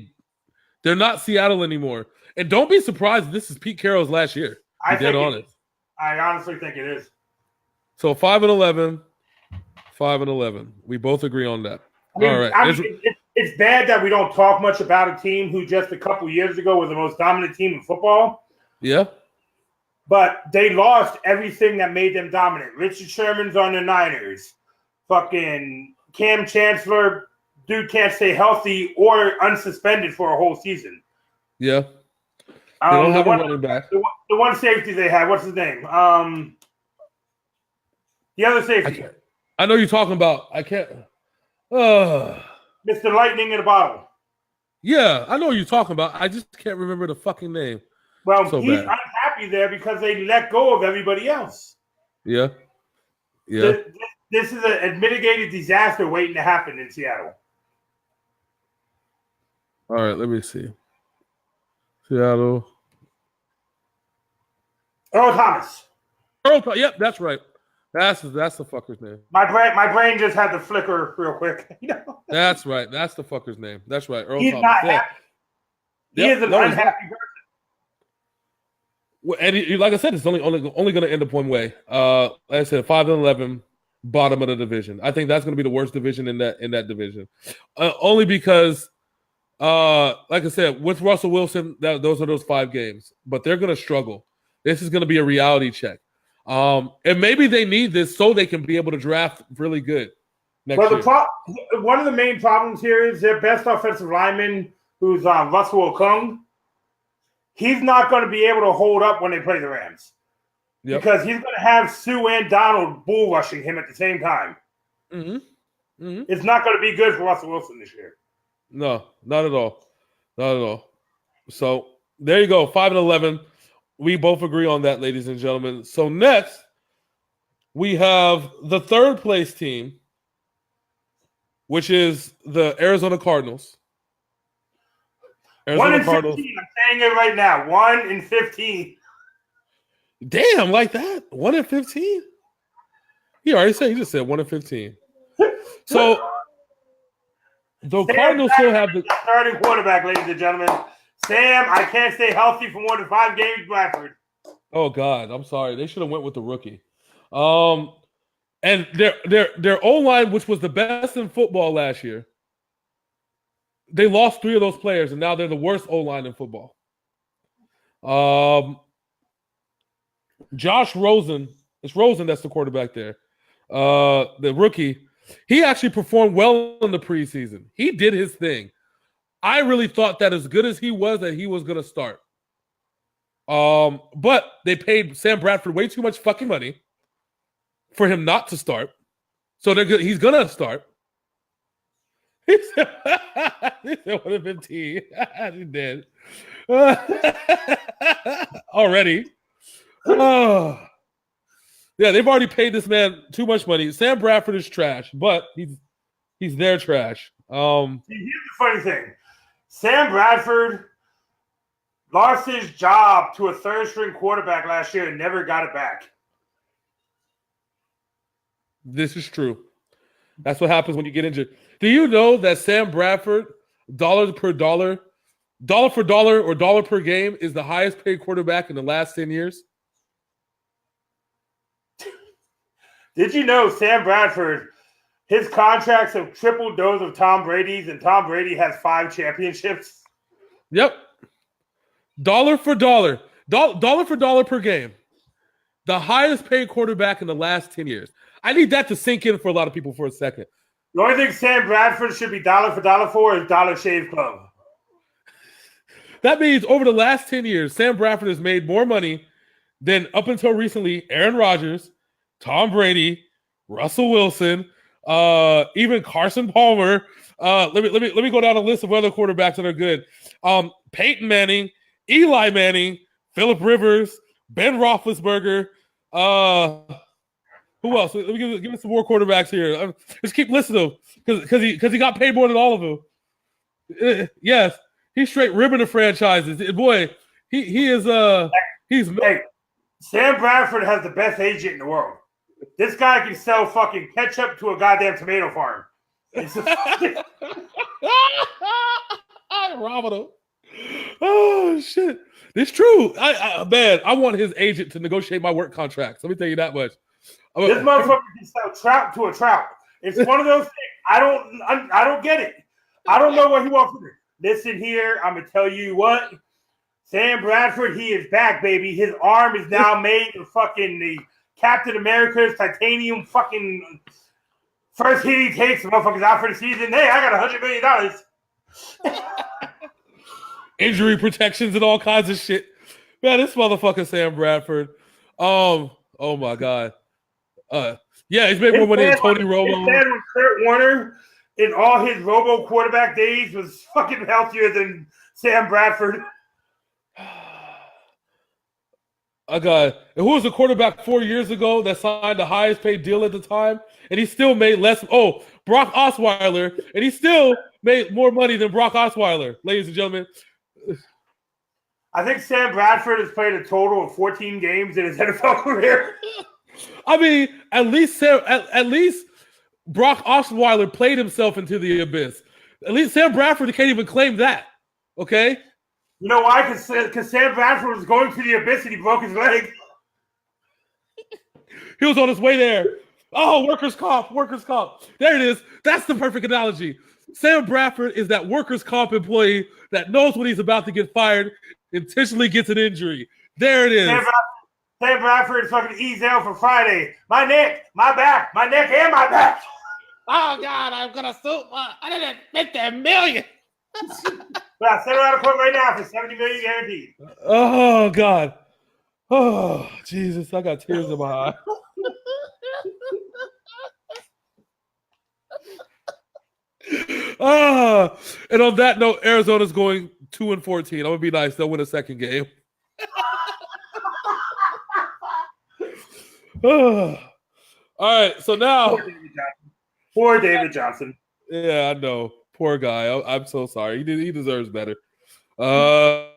not Seattle anymore. And don't be surprised if this is Pete Carroll's last year. I honestly think it is. So 5-11. We both agree on that. All right. It's bad that we don't talk much about a team who just a couple years ago was the most dominant team in football. Yeah. But they lost everything that made them dominant. Richard Sherman's on the Niners. Fucking Cam Chancellor, dude can't stay healthy or unsuspended for a whole season. Yeah. They don't have a running back. The one safety they had, what's his name? The other safety. I know you're talking about. I can't. Mr. Lightning in a bottle. Yeah, I know what you're talking about. I just can't remember the fucking name. Well, he's unhappy there because they let go of everybody else. Yeah. This is a mitigated disaster waiting to happen in Seattle. All right, let me see. Seattle. Earl Thomas. Yep, that's right. That's the fucker's name. My brain just had to flicker real quick. That's right. That's the fucker's name. That's right. Earl He's Thomas. Not happy. He is an unhappy person. Well, and like I said, it's only going to end up one way. Like I said, 5-11. bottom of the division. I think that's going to be the worst division in that division. Only because, like I said, with Russell Wilson, those are those 5 games. But they're going to struggle. This is going to be a reality check. And maybe they need this so they can be able to draft really good next year. One of the main problems here is their best offensive lineman, who's Russell Okung. He's not going to be able to hold up when they play the Rams. Yep. Because he's going to have Sue and Donald bull rushing him at the same time. Mm-hmm. Mm-hmm. It's not going to be good for Russell Wilson this year. No, not at all. Not at all. So there you go, 5-11. We both agree on that, ladies and gentlemen. So next, we have the 3rd place team, which is the Arizona Cardinals. 1-15. I'm saying it right now. 1-15. Damn, like that? 1-15? He already said. He just said 1-15. So the Cardinals still have the starting quarterback, ladies and gentlemen. Sam, I can't stay healthy for more than 5 games, Bradford. Oh God, I'm sorry. They should have went with the rookie. And their O-line, which was the best in football last year, they lost 3 of those players, and now they're the worst O-line in football. Josh Rosen, it's Rosen that's the quarterback there. The rookie, he actually performed well in the preseason. He did his thing. I really thought that as good as he was, that he was going to start. But they paid Sam Bradford way too much fucking money for him not to start. So he's going to start. He said 1-15. He's dead. Already. Oh. Yeah, they've already paid this man too much money. Sam Bradford is trash, but he's their trash. Here's the funny thing. Sam Bradford lost his job to a 3rd-string quarterback last year and never got it back. This is true. That's what happens when you get injured. Do you know that Sam Bradford, dollar for dollar, or dollar per game, is the highest paid quarterback in the last 10 years? Did you know Sam Bradford, his contracts have tripled those of Tom Brady's, and Tom Brady has 5 championships? Yep. Dollar for dollar per game. The highest paid quarterback in the last 10 years. I need that to sink in for a lot of people for a second. The only thing Sam Bradford should be dollar for dollar for is Dollar Shave Club. That means over the last 10 years, Sam Bradford has made more money than, up until recently, Aaron Rodgers, Tom Brady, Russell Wilson, even Carson Palmer. Let me go down a list of other quarterbacks that are good. Peyton Manning, Eli Manning, Phillip Rivers, Ben Roethlisberger. Who else? Let me give us some more quarterbacks here. Just keep listening because he got paid more than all of them. Yes, he's straight ribbing the franchises. Boy, he is he's. Hey, Sam Bradford has the best agent in the world. This guy can sell fucking ketchup to a goddamn tomato farm. Romano. Oh shit! It's true. I want his agent to negotiate my work contracts. Let me tell you that much. This motherfucker can sell trout to a trout. It's one of those things. I don't get it. I don't know what he wants to do. Listen here, I'm gonna tell you what. Sam Bradford, he is back, baby. His arm is now made of fucking the Captain America's titanium fucking first hit he takes. The motherfucker's out for the season. Hey, I got $100 million. Injury protections and all kinds of shit. Man, this motherfucker Sam Bradford. Oh my God. Yeah, he's made more money than Tony Romo. His dad was Kurt Warner in all his Robo quarterback days was fucking healthier than Sam Bradford. I got who was the quarterback 4 years ago that signed the highest paid deal at the time, and he still made less. Oh, Brock Osweiler, and he still made more money than Brock Osweiler, ladies and gentlemen. I think Sam Bradford has played a total of 14 games in his NFL career. I mean, at least Brock Osweiler played himself into the abyss. At least Sam Bradford can't even claim that. Okay. You know why? Because Sam Bradford was going to the abyss and he broke his leg. He was on his way there. Oh, workers' comp. There it is. That's the perfect analogy. Sam Bradford is that workers' comp employee that knows when he's about to get fired, intentionally gets an injury. There it is. Sam Bradford is fucking E04 for Friday. My neck, my back, and my back. Oh, God, I'm going to sue. I didn't make that $1 million. But I sent her out of court right now for $70 million guaranteed. Oh, God. Oh, Jesus. I got tears in my eye. And on that note, Arizona's going 2-14. I'm gonna be nice. They'll win a second game. All right. So now, Poor David Johnson. Yeah, I know. Poor guy. I'm so sorry. He deserves better. So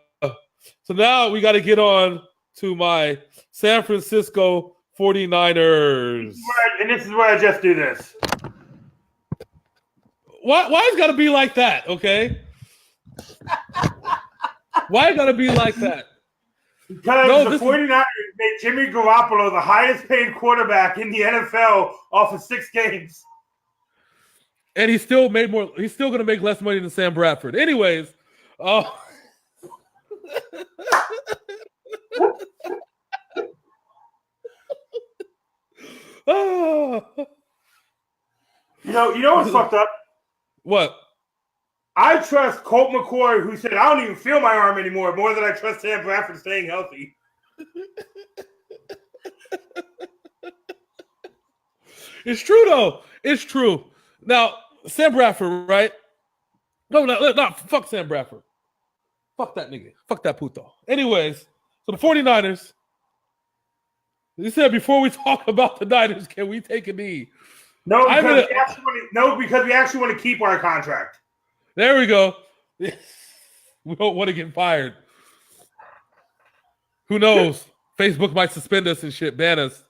now we got to get on to my San Francisco 49ers. And this is where I just do this. Why it's got to be like that, okay? Why it got to be like that? Because the 49ers made Jimmy Garoppolo the highest paid quarterback in the NFL off of 6 games. And he's still going to make less money than Sam Bradford. Anyways, You know what's fucked up? What? I trust Colt McCoy, who said, I don't even feel my arm anymore, more than I trust Sam Bradford staying healthy. It's true, though. It's true. Now, Sam Bradford, right? No, fuck Sam Bradford. Fuck that nigga. Fuck that puto. Anyways, so the 49ers, you said before we talk about the Niners, can we take a knee? No, because we actually want to keep our contract. There we go. We don't want to get fired. Who knows? Facebook might suspend us and shit, ban us.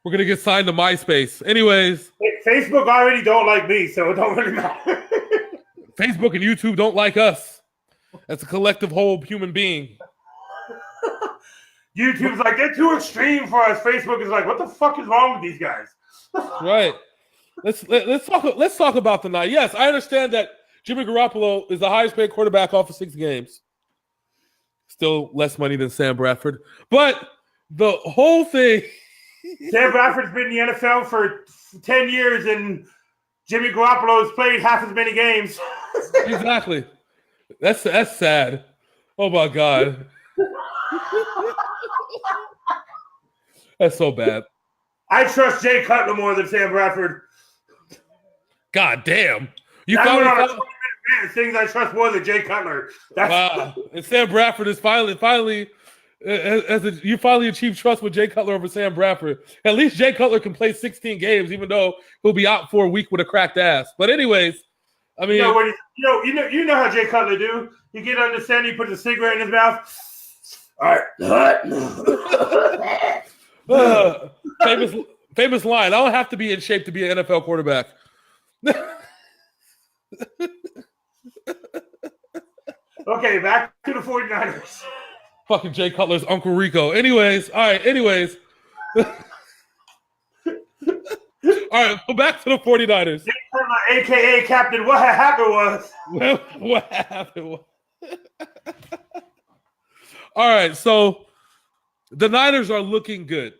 We're going to get signed to MySpace. Anyways. Facebook already don't like me, so it don't really matter. Facebook and YouTube don't like us. That's a collective whole human being. YouTube's like, they're too extreme for us. Facebook is like, what the fuck is wrong with these guys? Right. Let's talk about the night. Yes, I understand that Jimmy Garoppolo is the highest paid quarterback off of 6 games. Still less money than Sam Bradford. But the whole thing... Sam Bradford's been in the NFL for 10 years, and Jimmy Garoppolo has played half as many games. Exactly. That's sad. Oh, my God. That's so bad. I trust Jay Cutler more than Sam Bradford. God damn. You found found things I trust more than Jay Cutler. Wow. And Sam Bradford is finally you finally achieved trust with Jay Cutler over Sam Bradford. At least Jay Cutler can play 16 games, even though he'll be out for a week with a cracked ass. But anyways, I mean, you know how Jay Cutler do. You get on the stand, he puts a cigarette in his mouth. All right. Famous line. I don't have to be in shape to be an NFL quarterback. Okay, back to the 49ers. Fucking Jay Cutler's Uncle Rico. Anyways, all right. All right, go back to the 49ers. Jay Cutler, a.k.a. Captain, what happened was... What happened was... All right, so the Niners are looking good.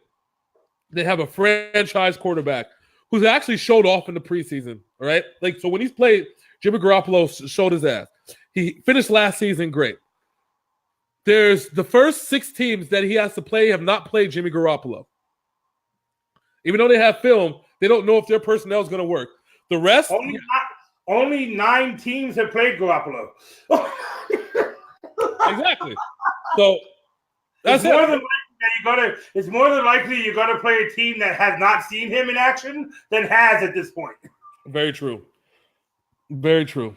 They have a franchise quarterback who's actually showed off in the preseason, all right? Like, so when he's played, Jimmy Garoppolo showed his ass. He finished last season great. There's the first 6 teams that he has to play have not played Jimmy Garoppolo. Even though they have film, they don't know if their personnel is going to work. The rest... Only 9 teams have played Garoppolo. Exactly. So that's it's more than likely you're gonna play a team that has not seen him in action than has at this point. Very true. Very true.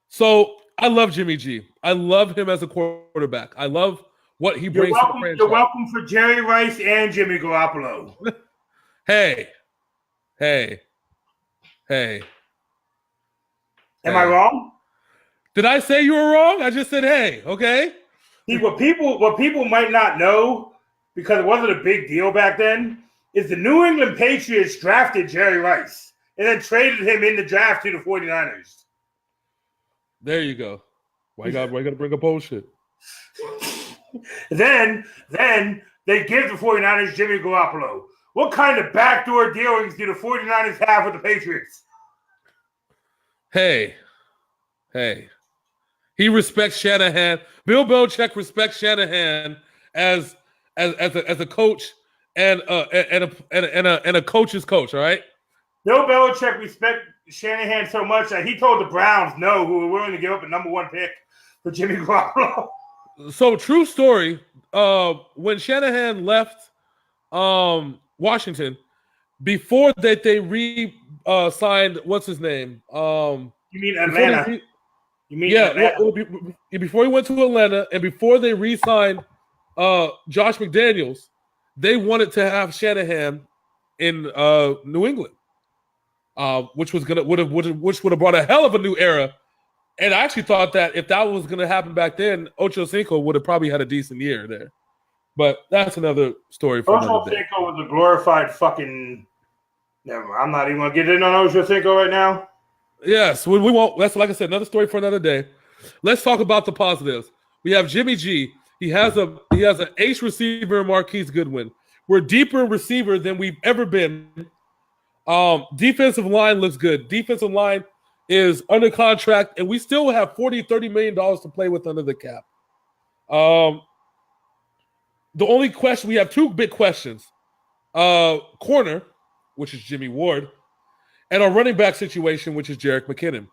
So I love Jimmy G. I love him as a quarterback. I love what he brings to the franchise. You're welcome for Jerry Rice and Jimmy Garoppolo. Hey. Am I wrong? Did I say you were wrong? I just said, hey, okay? See, what people might not know, because it wasn't a big deal back then, is the New England Patriots drafted Jerry Rice and then traded him in the draft to the 49ers. There you go. Why you gotta bring up bullshit? Then they give the 49ers Jimmy Garoppolo. What kind of backdoor dealings do the 49ers have with the Patriots? Hey. He respects Shanahan. Bill Belichick respects Shanahan as a coach and a coach's coach, all right? Bill Belichick respects Shanahan so much that he told the Browns no, who were willing to give up a number 1 pick for Jimmy Garoppolo. So, true story, when Shanahan left Washington, before that they re-signed, what's his name? You mean Atlanta? Before he went to Atlanta and before they re-signed Josh McDaniels, they wanted to have Shanahan in New England, which would have brought a hell of a new era. And I actually thought that if that was going to happen back then, Ocho Cinco would have probably had a decent year there. But that's another story for another day. Ocho Cinco was a glorified fucking. Never mind. I'm not even going to get in on Ocho Cinco right now. Yes, we won't. That's, like I said, another story for another day. Let's talk about the positives. We have Jimmy G. He has an ace receiver, Marquise Goodwin. We're deeper receiver than we've ever been. Defensive line looks good. Defensive line is under contract, and we still have $30 million to play with under the cap. The only question, we have 2 big questions. Corner, which is Jimmy Ward, and our running back situation, which is Jerick McKinnon.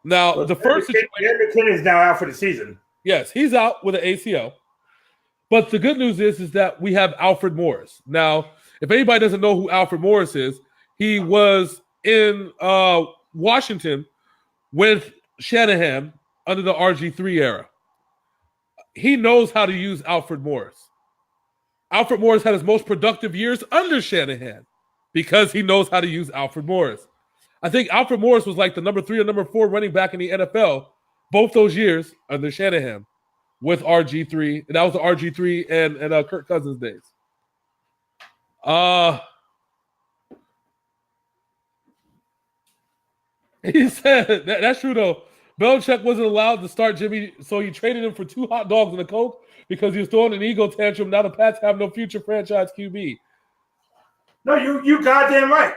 Now, the first situation, Jerick McKinnon is now out for the season. Yes, he's out with an ACL. But the good news is that we have Alfred Morris. Now, if anybody doesn't know who Alfred Morris is, he was in Washington with Shanahan under the RG3 era. He knows how to use Alfred Morris. Alfred Morris had his most productive years under Shanahan because he knows how to use Alfred Morris. I think Alfred Morris was like the number 3 or number 4 running back in the NFL both those years under Shanahan with RG3. And that was the RG3 and Kirk Cousins days. He said, that's true though. Belichick wasn't allowed to start Jimmy, so he traded him for 2 hot dogs and a Coke because he was throwing an ego tantrum. Now the Pats have no future franchise QB. No, you goddamn right.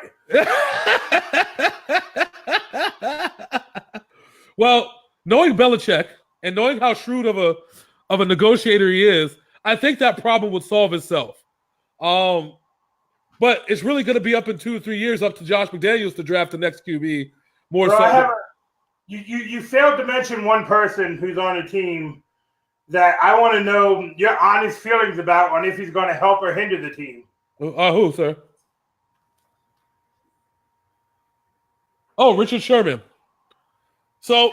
Well, knowing Belichick and knowing how shrewd of a negotiator he is, I think that problem would solve itself. But it's really going to be up in 2 or 3 years up to Josh McDaniels to draft the next QB. You failed to mention one person who's on the team that I want to know your honest feelings about on if he's going to help or hinder the team. Who, sir? Oh, Richard Sherman. So,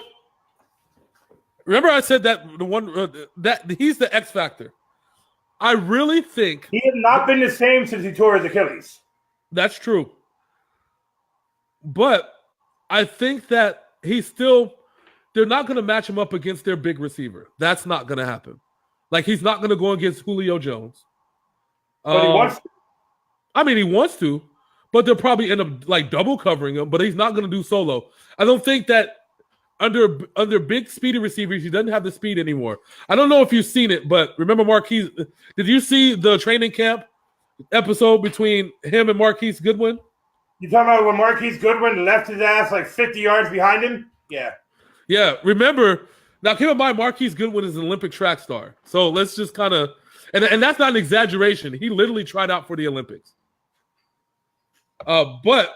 remember I said that the one that he's the X factor. I really think he has not been the same since he tore his Achilles. That's true. But I think that they're not going to match him up against their big receiver. That's not going to happen. Like, he's not going to go against Julio Jones. But he wants to. I mean, he wants to, but they'll probably end up like double covering him, but he's not going to do solo. I don't think that under big speedy receivers, he doesn't have the speed anymore. I don't know if you've seen it, but remember Marquise? Did you see the training camp episode between him and Marquise Goodwin? You talking about when Marquise Goodwin left his ass like 50 yards behind him? Yeah. Yeah. Remember, now keep in mind, Marquise Goodwin is an Olympic track star. So let's just kind of, and that's not an exaggeration. He literally tried out for the Olympics. But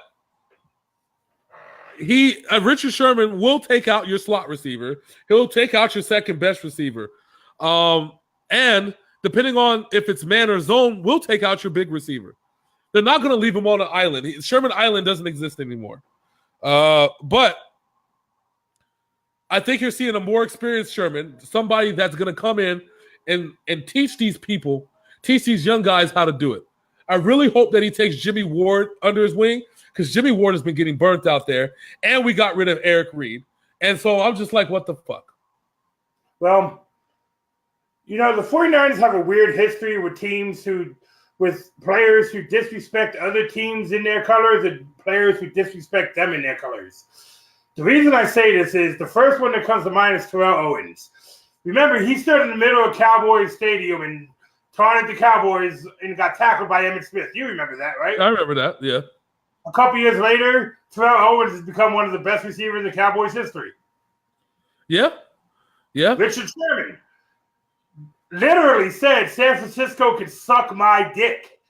Richard Sherman will take out your slot receiver. He'll take out your second best receiver. And depending on if it's man or zone, we'll take out your big receiver. They're not going to leave him on an island. Sherman Island doesn't exist anymore. But I think you're seeing a more experienced Sherman, somebody that's going to come in and teach these people, teach these young guys how to do it. I really hope that he takes Jimmy Ward under his wing because Jimmy Ward has been getting burnt out there, and we got rid of Eric Reed. And so I'm just like, what the fuck? Well, the 49ers have a weird history with teams who with players who disrespect other teams in their colors and players who disrespect them in their colors. The reason I say this is the first one that comes to mind is Terrell Owens. Remember, he stood in the middle of Cowboys Stadium and taunted the Cowboys and got tackled by Emmitt Smith. You remember that, right? I remember that, yeah. A couple years later, Terrell Owens has become one of the best receivers in Cowboys history. Yeah. Yeah. Richard Sherman literally said San Francisco could suck my dick.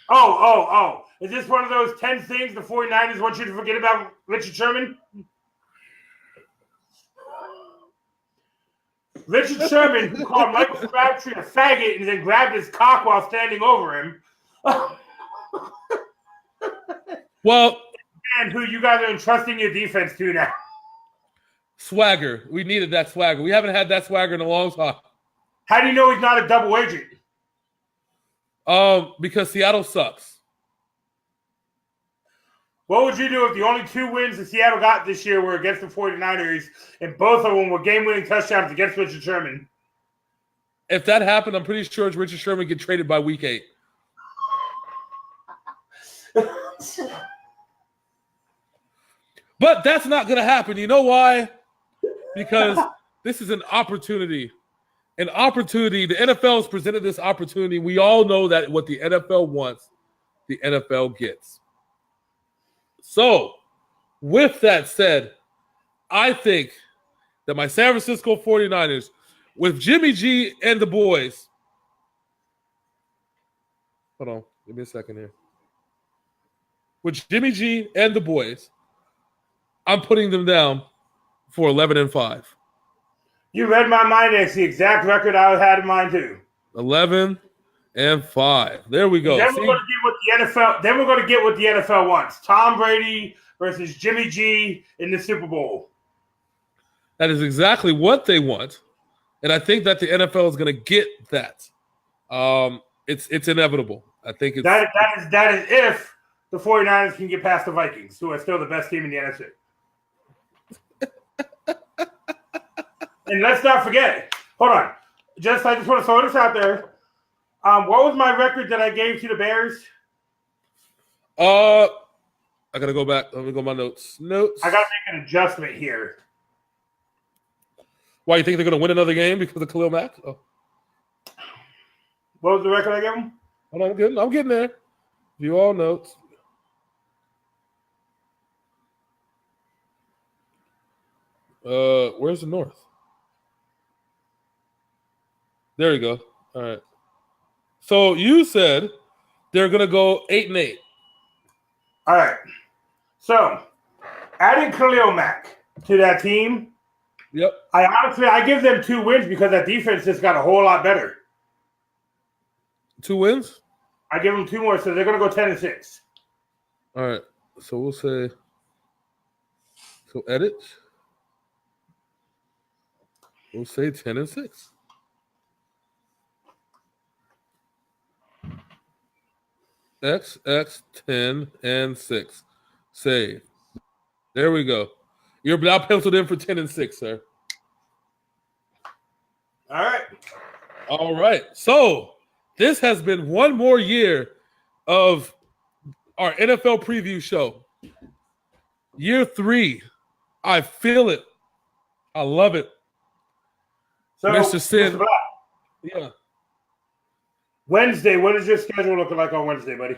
Oh. Is this one of those 10 things the 49ers want you to forget about Richard Sherman? Richard Sherman, who called Michael Crabtree a faggot and then grabbed his cock while standing over him. Well, and who you guys are entrusting your defense to now. Swagger. We needed that swagger. We haven't had that swagger in a long time. How do you know he's not a double agent? Because Seattle sucks. What would you do if the only 2 wins that Seattle got this year were against the 49ers and both of them were game-winning touchdowns against Richard Sherman? If that happened, I'm pretty sure Richard Sherman get traded by week 8. But that's not going to happen. You know why? Because this is an opportunity. An opportunity. The NFL has presented this opportunity. We all know that what the NFL wants, the NFL gets. So, with that said, I think that my San Francisco 49ers, with Jimmy G and the boys, hold on, give me a second here. With Jimmy G and the boys, I'm putting them down for 11-5. You read my mind. That's the exact record I had in mind too. 11-5. There we go. Then we're going to get what the NFL. Then we're going to get what the NFL wants: Tom Brady versus Jimmy G in the Super Bowl. That is exactly what they want, and I think that the NFL is going to get that. It's inevitable. I think it's that is if the 49ers can get past the Vikings, who are still the best team in the NFC. And let's not forget. Hold on. I just want to throw this out there. What was my record that I gave to the Bears? I gotta go back. Let me go my notes. I gotta make an adjustment here. Why, you think they're gonna win another game because of Khalil Mack? Oh. What was the record I gave them? Hold on, I'm getting there. You all notes. Where's the North? There you go. All right. So you said they're going to go 8-8. All right. So adding Khalil Mack to that team, yep. I give them 2 wins because that defense just got a whole lot better. 2 wins? I give them 2 more, so they're going to go 10-6. All right. So we'll say. So edit. We'll say 10-6. X 10-6. Save. There we go. You're now penciled in for 10-6, sir. All right. So this has been one more year of our NFL preview show. Year 3. I feel it. I love it. So, Mr. Sin. Yeah. Wednesday, what is your schedule looking like on Wednesday, buddy?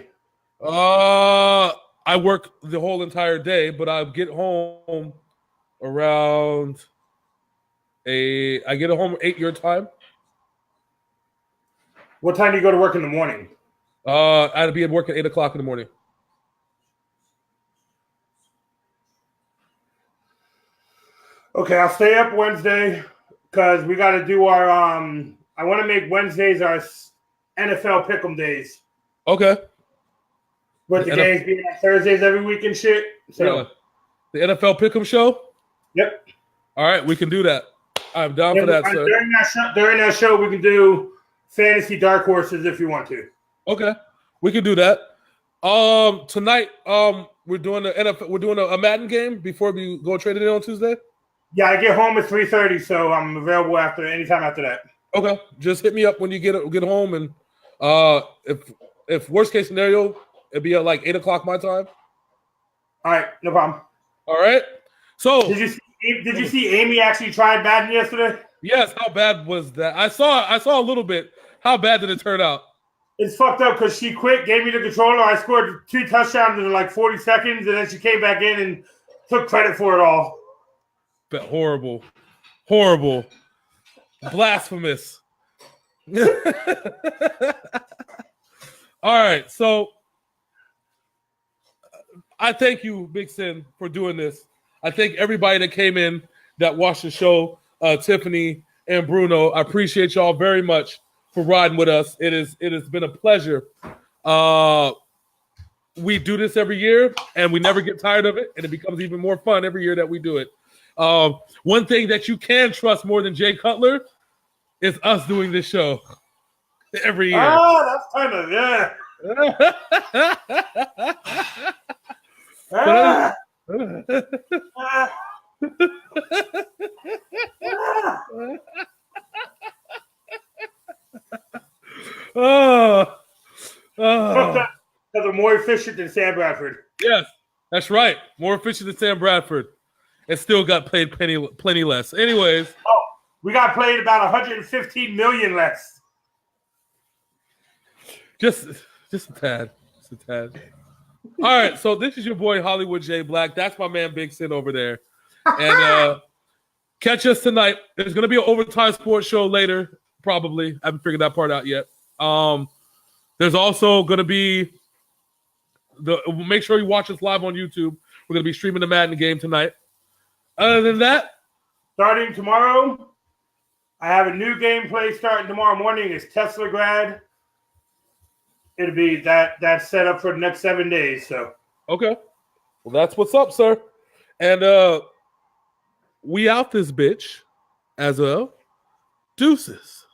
I work the whole entire day, but I get home around I get home 8 your time. What time do you go to work in the morning? I'd be at work at 8 o'clock in the morning. Okay, I'll stay up Wednesday because we got to do our I want to make Wednesdays our NFL Pick'em days. Okay. With the games being on Thursdays every week and shit. So yeah. The NFL Pick'em show? Yep. All right, we can do that. I'm down for that, sir. During that show, we can do fantasy dark horses if you want to. Okay. We can do that. Tonight, we're doing the NFL. We're doing a Madden game before we go trade it in on Tuesday. Yeah, I get home at 3:30, so I'm available anytime after that. Okay, just hit me up when you get home, and if worst case scenario, it'd be at like 8:00 my time. All right, no problem. All right. So Did you see Amy actually tried Madden yesterday? yes, how bad was that? I saw a little bit. How bad did it turn out? It's fucked up because she quit, gave me the controller. I scored 2 touchdowns in like 40 seconds, and then she came back in and took credit for it all. But horrible, blasphemous. All right, so I thank you, Big Sin, for doing this. I thank everybody that came in that watched the show, Tiffany and Bruno. I appreciate y'all very much for riding with us. It has been a pleasure. We do this every year, and we never get tired of it, and it becomes even more fun every year that we do it. One thing that you can trust more than Jay Cutler is us doing this show every year. Oh, that's kind of, yeah. Because they're more efficient than Sam Bradford. Yes, that's right. More efficient than Sam Bradford. And still got played plenty less. Anyways. Oh, we got played about 115 million less. Just a tad. Just a tad. All right, so this is your boy Hollywood J Black. That's my man Big Sin over there. And catch us tonight. There's going to be an overtime sports show later, probably. I haven't figured that part out yet. There's also going to be make sure you watch us live on YouTube. We're going to be streaming the Madden game tonight. Other than that, starting tomorrow, I have a new gameplay starting tomorrow morning. It's Tesla Grad. It'll be that's set up for the next 7 days. So okay, well that's what's up, sir. And we out this bitch as a deuces.